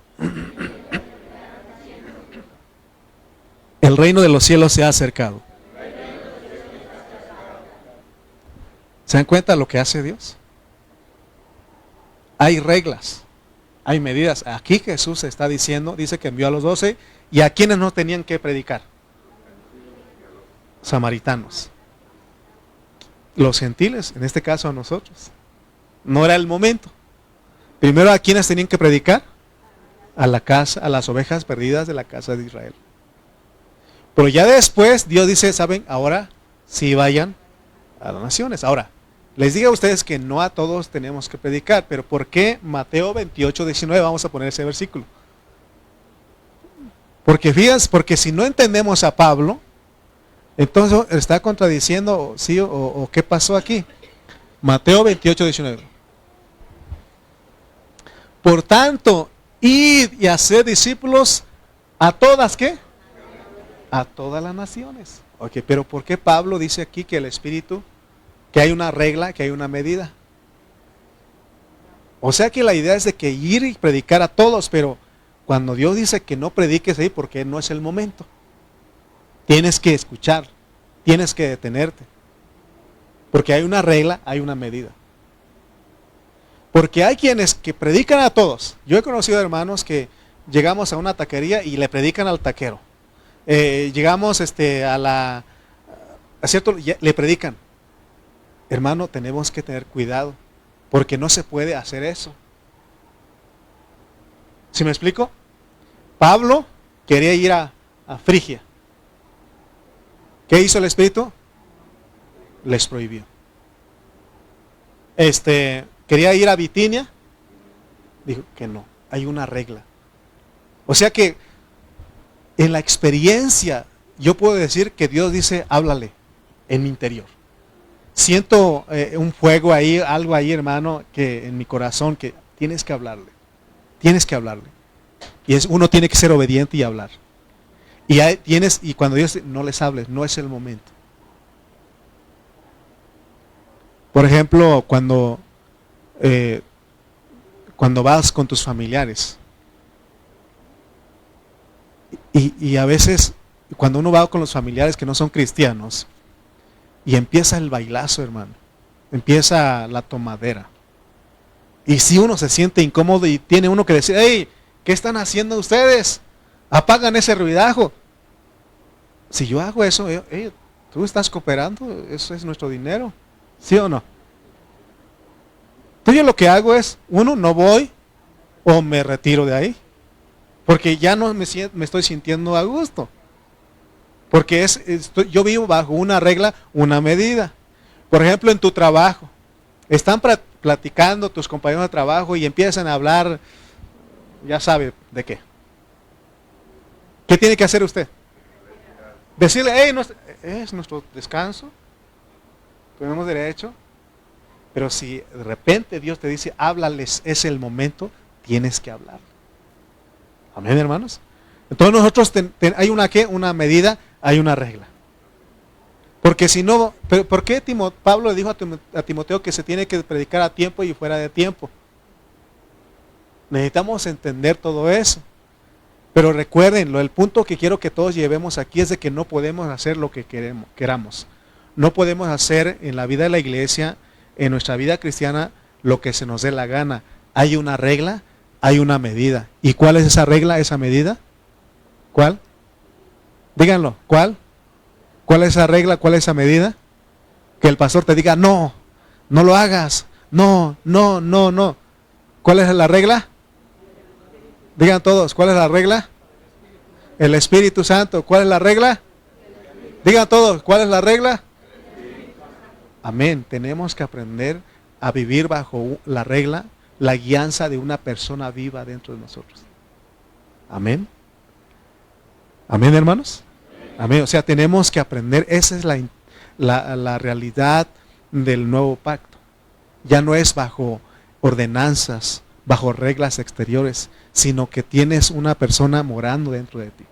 el reino de los cielos se ha acercado. ¿Se dan cuenta lo que hace Dios? Hay reglas, hay medidas. Aquí Jesús está diciendo, dice que envió a los 12, y a quienes no tenían que predicar. Samaritanos. Los gentiles, en este caso a nosotros. No era el momento. Primero, ¿a quienes tenían que predicar? A la casa, a las ovejas perdidas de la casa de Israel. Pero ya después Dios dice, ¿saben? Ahora sí vayan a las naciones. Ahora, les digo a ustedes que no a todos tenemos que predicar, pero ¿por qué Mateo 28, 19? Vamos a poner ese versículo. Porque fíjense, porque si no entendemos a Pablo, entonces está contradiciendo, ¿sí? O ¿qué pasó aquí? Mateo 28, 19. Por tanto, id y haced discípulos a todas, ¿qué? A todas las naciones. Ok, pero ¿por qué Pablo dice aquí que el Espíritu, que hay una regla, que hay una medida? O sea que la idea es de que ir y predicar a todos, pero cuando Dios dice que no prediques ahí, porque no es el momento. Tienes que escuchar, tienes que detenerte. Porque hay una regla, hay una medida. Porque hay quienes que predican a todos. Yo he conocido hermanos que llegamos a una taquería y le predican al taquero. Llegamos a cierto, le predican. Hermano, tenemos que tener cuidado, porque no se puede hacer eso. ¿Sí me explico? Pablo quería ir a Frigia. ¿Qué hizo el Espíritu? Les prohibió. Quería ir a Bitinia. Dijo que no, hay una regla. O sea que en la experiencia yo puedo decir que Dios dice, háblale en mi interior. Siento un fuego ahí, algo ahí, hermano, que en mi corazón, que tienes que hablarle. Tienes que hablarle. Y uno tiene que ser obediente y hablar. Y cuando Dios dice, no les hables, no es el momento. Por ejemplo, cuando vas con tus familiares. Y a veces, cuando uno va con los familiares que no son cristianos, y empieza el bailazo, hermano, empieza la tomadera. Y si uno se siente incómodo y tiene uno que decir, hey, ¿qué están haciendo ustedes? Apagan ese ruidajo. Si yo hago eso, hey, tú estás cooperando, eso es nuestro dinero, ¿sí o no? Entonces yo lo que hago es, no voy o me retiro de ahí. Porque ya no me estoy sintiendo a gusto. Porque yo vivo bajo una regla, una medida. Por ejemplo, en tu trabajo. Están platicando tus compañeros de trabajo y empiezan a hablar, ya sabe de qué. ¿Qué tiene que hacer usted? Decirle, hey, es nuestro descanso. Tenemos derecho. Pero si de repente Dios te dice, háblales, es el momento, tienes que hablar. Amén, hermanos. Entonces nosotros hay una medida, hay una regla. Porque si no, ¿por qué Pablo le dijo a Timoteo que se tiene que predicar a tiempo y fuera de tiempo? Necesitamos entender todo eso. Pero recuerden, el punto que quiero que todos llevemos aquí es de que no podemos hacer lo que queramos. No podemos hacer en la vida de la iglesia, en nuestra vida cristiana, lo que se nos dé la gana. Hay una regla, hay una medida. ¿Y cuál es esa regla, esa medida? ¿Cuál? Díganlo, ¿cuál? ¿Cuál es esa regla, cuál es esa medida? Que el pastor te diga, no, no lo hagas, no, no, no, no. ¿Cuál es la regla? Digan todos, ¿cuál es la regla? El Espíritu Santo. ¿Cuál es la regla? Digan todos, ¿cuál es la regla? Amén. Tenemos que aprender a vivir bajo la regla, la guianza de una persona viva dentro de nosotros. Amén. Amén, hermanos. Amén. O sea, tenemos que aprender, esa es la realidad del nuevo pacto. Ya no es bajo ordenanzas, bajo reglas exteriores, sino que tienes una persona morando dentro de ti.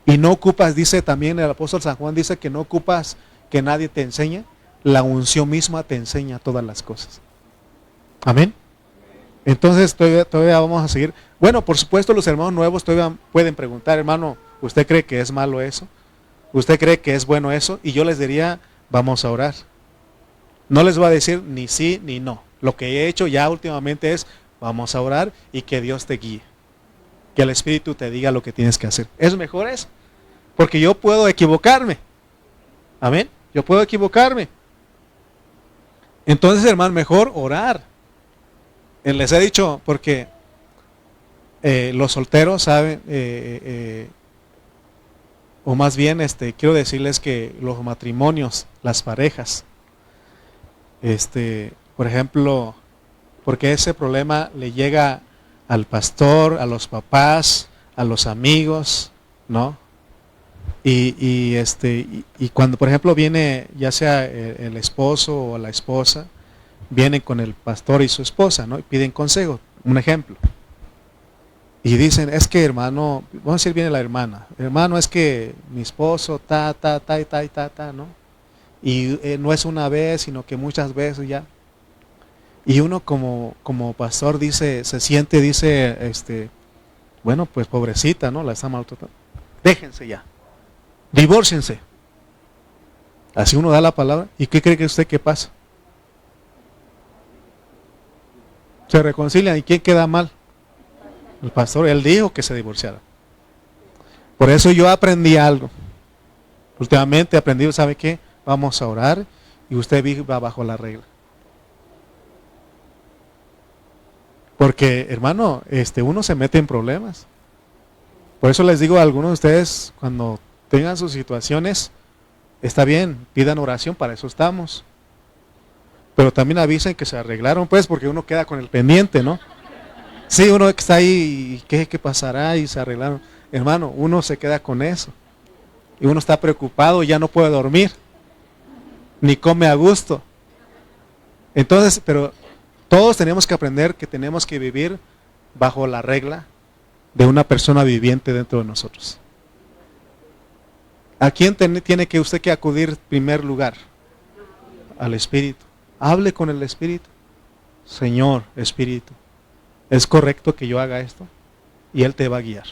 Y no ocupas, dice también el apóstol San Juan, dice que no ocupas que nadie te enseñe, la unción misma te enseña todas las cosas. Amén. Entonces todavía vamos a seguir. Bueno, por supuesto los hermanos nuevos todavía pueden preguntar, hermano, ¿usted cree que es malo eso? ¿Usted cree que es bueno eso? Y yo les diría, vamos a orar. No les voy a decir ni sí ni no. Lo que he hecho ya últimamente es, vamos a orar y que Dios te guíe. Que el Espíritu te diga lo que tienes que hacer. Es mejor eso. Porque yo puedo equivocarme. Amén. Yo puedo equivocarme. Entonces, hermano, mejor orar. Les he dicho, porque los solteros saben, o más bien, quiero decirles que los matrimonios, las parejas, por ejemplo, porque ese problema le llega al pastor, a los papás, a los amigos, ¿no? Y cuando, por ejemplo, viene ya sea el esposo o la esposa, vienen con el pastor y su esposa, ¿no? Y piden consejo, un ejemplo. Y dicen, es que hermano, vamos a decir, viene la hermana, hermano, es que mi esposo, ¿no? Y no es una vez, sino que muchas veces ya. Y uno como pastor dice, se siente, dice, bueno, pues pobrecita, ¿no? La está maltratando. Déjense ya. Divórciense. Así uno da la palabra. ¿Y qué cree que usted que pasa? Se reconcilian. ¿Y quién queda mal? El pastor. Él dijo que se divorciara. Por eso yo aprendí algo. Últimamente he aprendido, ¿sabe qué? Vamos a orar y usted viva bajo la regla. Porque, hermano, uno se mete en problemas. Por eso les digo a algunos de ustedes, cuando tengan sus situaciones, está bien, pidan oración, para eso estamos. Pero también avisen que se arreglaron, pues, porque uno queda con el pendiente, ¿no? Sí, uno que está ahí, ¿qué pasará? Y se arreglaron. Hermano, uno se queda con eso. Y uno está preocupado y ya no puede dormir. Ni come a gusto. Entonces, pero todos tenemos que aprender que tenemos que vivir bajo la regla de una persona viviente dentro de nosotros. ¿A quién tiene que usted que acudir en primer lugar? Al Espíritu. Hable con el Espíritu. Señor Espíritu, ¿es correcto que yo haga esto? Y Él te va a guiar.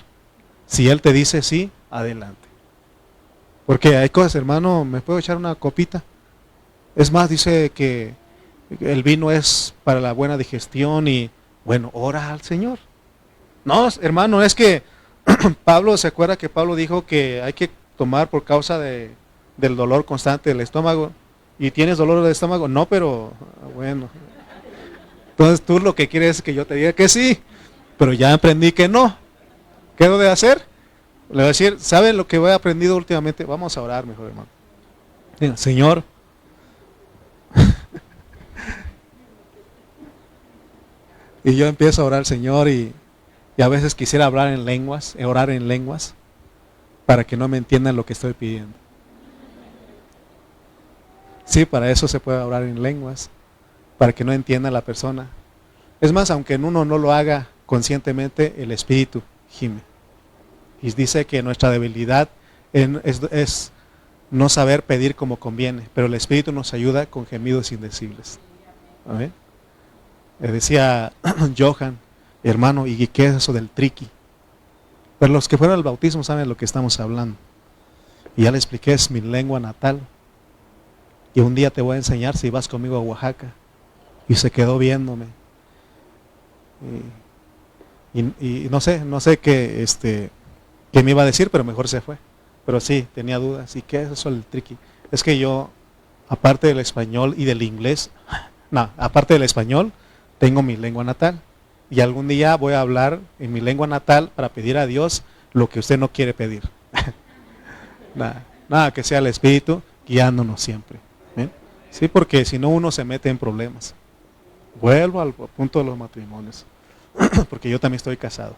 Si Él te dice sí, adelante. Porque hay cosas, hermano, ¿me puedo echar una copita? Es más, dice que el vino es para la buena digestión y, bueno, ora al Señor. No, hermano, es que Pablo, ¿se acuerda que Pablo dijo que hay que tomar por causa del dolor constante del estómago? ¿Y tienes dolor del estómago? No, pero bueno. Entonces tú lo que quieres es que yo te diga que sí, pero ya aprendí que no. ¿Qué debo de hacer? Le voy a decir, ¿saben lo que he aprendido últimamente? Vamos a orar mejor, hermano. Diga, Señor, y yo empiezo a orar al Señor y a veces quisiera hablar en lenguas, orar en lenguas, para que no me entiendan lo que estoy pidiendo. Sí, para eso se puede orar en lenguas, para que no entienda la persona. Es más, aunque uno no lo haga conscientemente, el Espíritu gime. Y dice que nuestra debilidad es no saber pedir como conviene, pero el Espíritu nos ayuda con gemidos indecibles. Amén. Decía Johan, Hermano, ¿y qué es eso del triqui? Pero los que fueron al bautismo saben de lo que estamos hablando. Y ya le expliqué, es mi lengua natal. Y un día te voy a enseñar si vas conmigo a Oaxaca. Y se quedó viéndome. Y no sé qué me iba a decir, pero mejor se fue. Pero sí, tenía dudas. ¿Y qué es eso del triqui? Es que yo, aparte del español y del inglés, aparte del español, tengo mi lengua natal. Y algún día voy a hablar en mi lengua natal para pedir a Dios lo que usted no quiere pedir. Nada, que sea el Espíritu guiándonos siempre. Sí, porque si no uno se mete en problemas. Vuelvo al punto de los matrimonios, porque yo también estoy casado.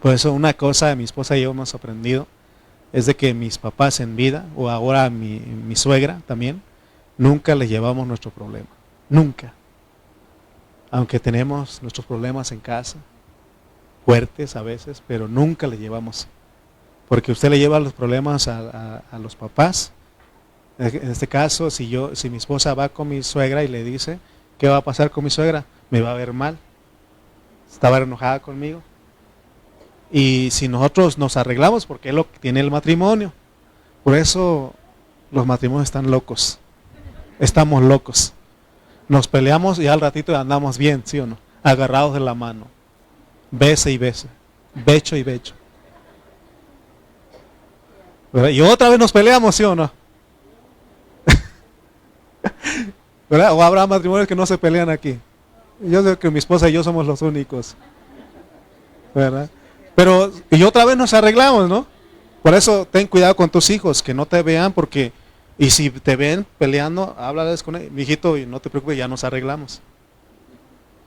Por eso una cosa de mi esposa y yo hemos aprendido es de que mis papás en vida, o ahora mi suegra también, nunca les llevamos nuestro problema. Nunca. Aunque tenemos nuestros problemas en casa, fuertes a veces, pero nunca le llevamos. Porque usted le lleva los problemas a los papás. En este caso, si mi esposa va con mi suegra y le dice, ¿qué va a pasar con mi suegra? Me va a ver mal. Estaba enojada conmigo. Y si nosotros nos arreglamos, porque es lo que tiene el matrimonio. Por eso los matrimonios están locos. Estamos locos. Nos peleamos y al ratito andamos bien, ¿sí o no? Agarrados de la mano. Bese y bese. Becho y becho. ¿Verdad? Y otra vez nos peleamos, ¿sí o no? ¿Verdad? O habrá matrimonios que no se pelean aquí. Yo sé que mi esposa y yo somos los únicos. ¿Verdad? Pero, y otra vez nos arreglamos, ¿no? Por eso ten cuidado con tus hijos, que no te vean, porque, y si te ven peleando, háblales con él, mijito, y no te preocupes, ya nos arreglamos.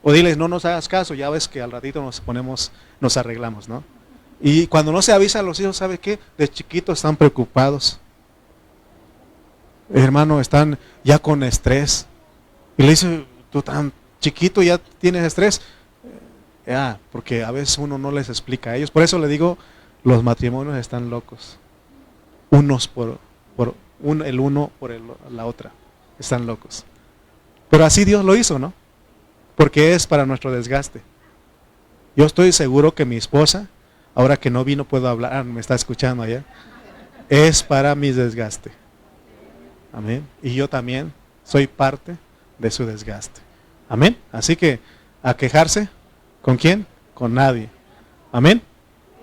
O diles, no nos hagas caso, ya ves que al ratito nos arreglamos, ¿no? Y cuando no se avisa a los hijos, ¿sabe qué? De chiquitos están preocupados. Hermano, están ya con estrés. Y le dice, tú tan chiquito ya tienes estrés. Porque a veces uno no les explica a ellos. Por eso le digo, los matrimonios están locos. Unos el uno por la otra. Están locos. Pero así Dios lo hizo, ¿no? Porque es para nuestro desgaste. Yo estoy seguro que mi esposa, ahora que no vino puedo hablar, me está escuchando allá, es para mi desgaste. Amén. Y yo también soy parte de su desgaste. Amén. Así que a quejarse, ¿con quién? Con nadie. Amén.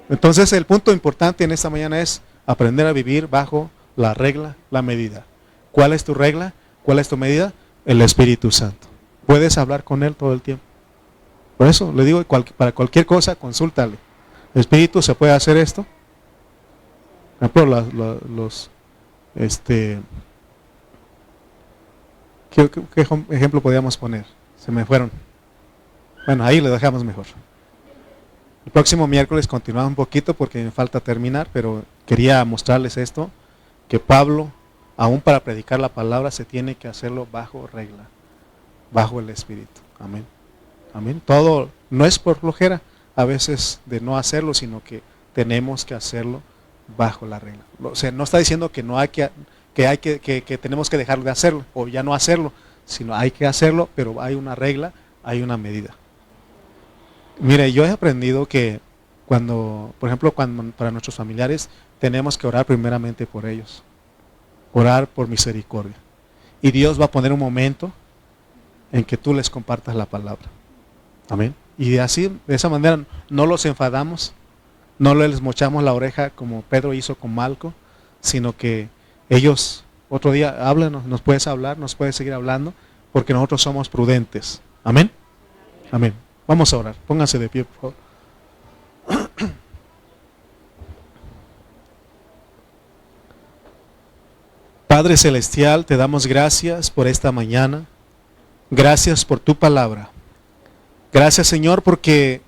Entonces el punto importante en esta mañana es aprender a vivir bajo la regla, la medida. ¿Cuál es tu regla? ¿Cuál es tu medida? El Espíritu Santo. Puedes hablar con Él todo el tiempo. Por eso le digo, para cualquier cosa, consúltale. El Espíritu, ¿se puede hacer esto? Por ejemplo, ¿qué ejemplo podríamos poner? Se me fueron. Bueno, ahí le dejamos mejor. El próximo miércoles continuamos un poquito porque me falta terminar, pero quería mostrarles esto, que Pablo, aún para predicar la palabra, se tiene que hacerlo bajo regla, bajo el Espíritu. Amén. Amén. Todo no es por flojera, a veces de no hacerlo, sino que tenemos que hacerlo bajo la regla. O sea, no está diciendo que no hay que tenemos que dejar de hacerlo o ya no hacerlo, sino hay que hacerlo, pero hay una regla, hay una medida. Mire, yo he aprendido que por ejemplo, para nuestros familiares tenemos que orar primeramente por ellos, orar por misericordia. Y Dios va a poner un momento en que tú les compartas la palabra. Amén. Y de esa manera no los enfadamos, no les mochamos la oreja como Pedro hizo con Malco, sino que ellos otro día háblanos, nos puedes hablar, nos puedes seguir hablando, porque nosotros somos prudentes. Amén. Amén. Vamos a orar. Pónganse de pie, por favor. Padre Celestial, te damos gracias por esta mañana. Gracias por tu palabra. Gracias, Señor, porque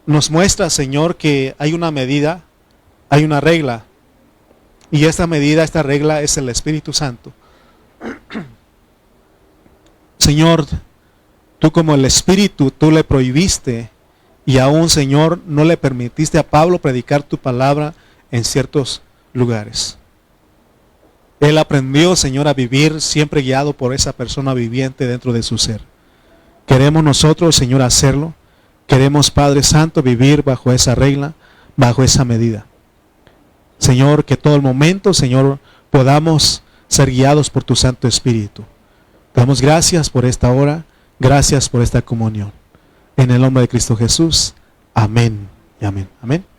nos muestra, Señor, que hay una medida, hay una regla. Y esta medida, esta regla es el Espíritu Santo. Señor, tú como el Espíritu, tú le prohibiste y aún, Señor, no le permitiste a Pablo predicar tu palabra en ciertos lugares. Él aprendió, Señor, a vivir siempre guiado por esa persona viviente dentro de su ser. Queremos nosotros, Señor, hacerlo, Queremos, Padre Santo, vivir bajo esa regla, bajo esa medida. Señor, que todo el momento, Señor, podamos ser guiados por tu Santo Espíritu. Te damos gracias por esta hora, gracias por esta comunión. En el nombre de Cristo Jesús, amén y amén. Amén.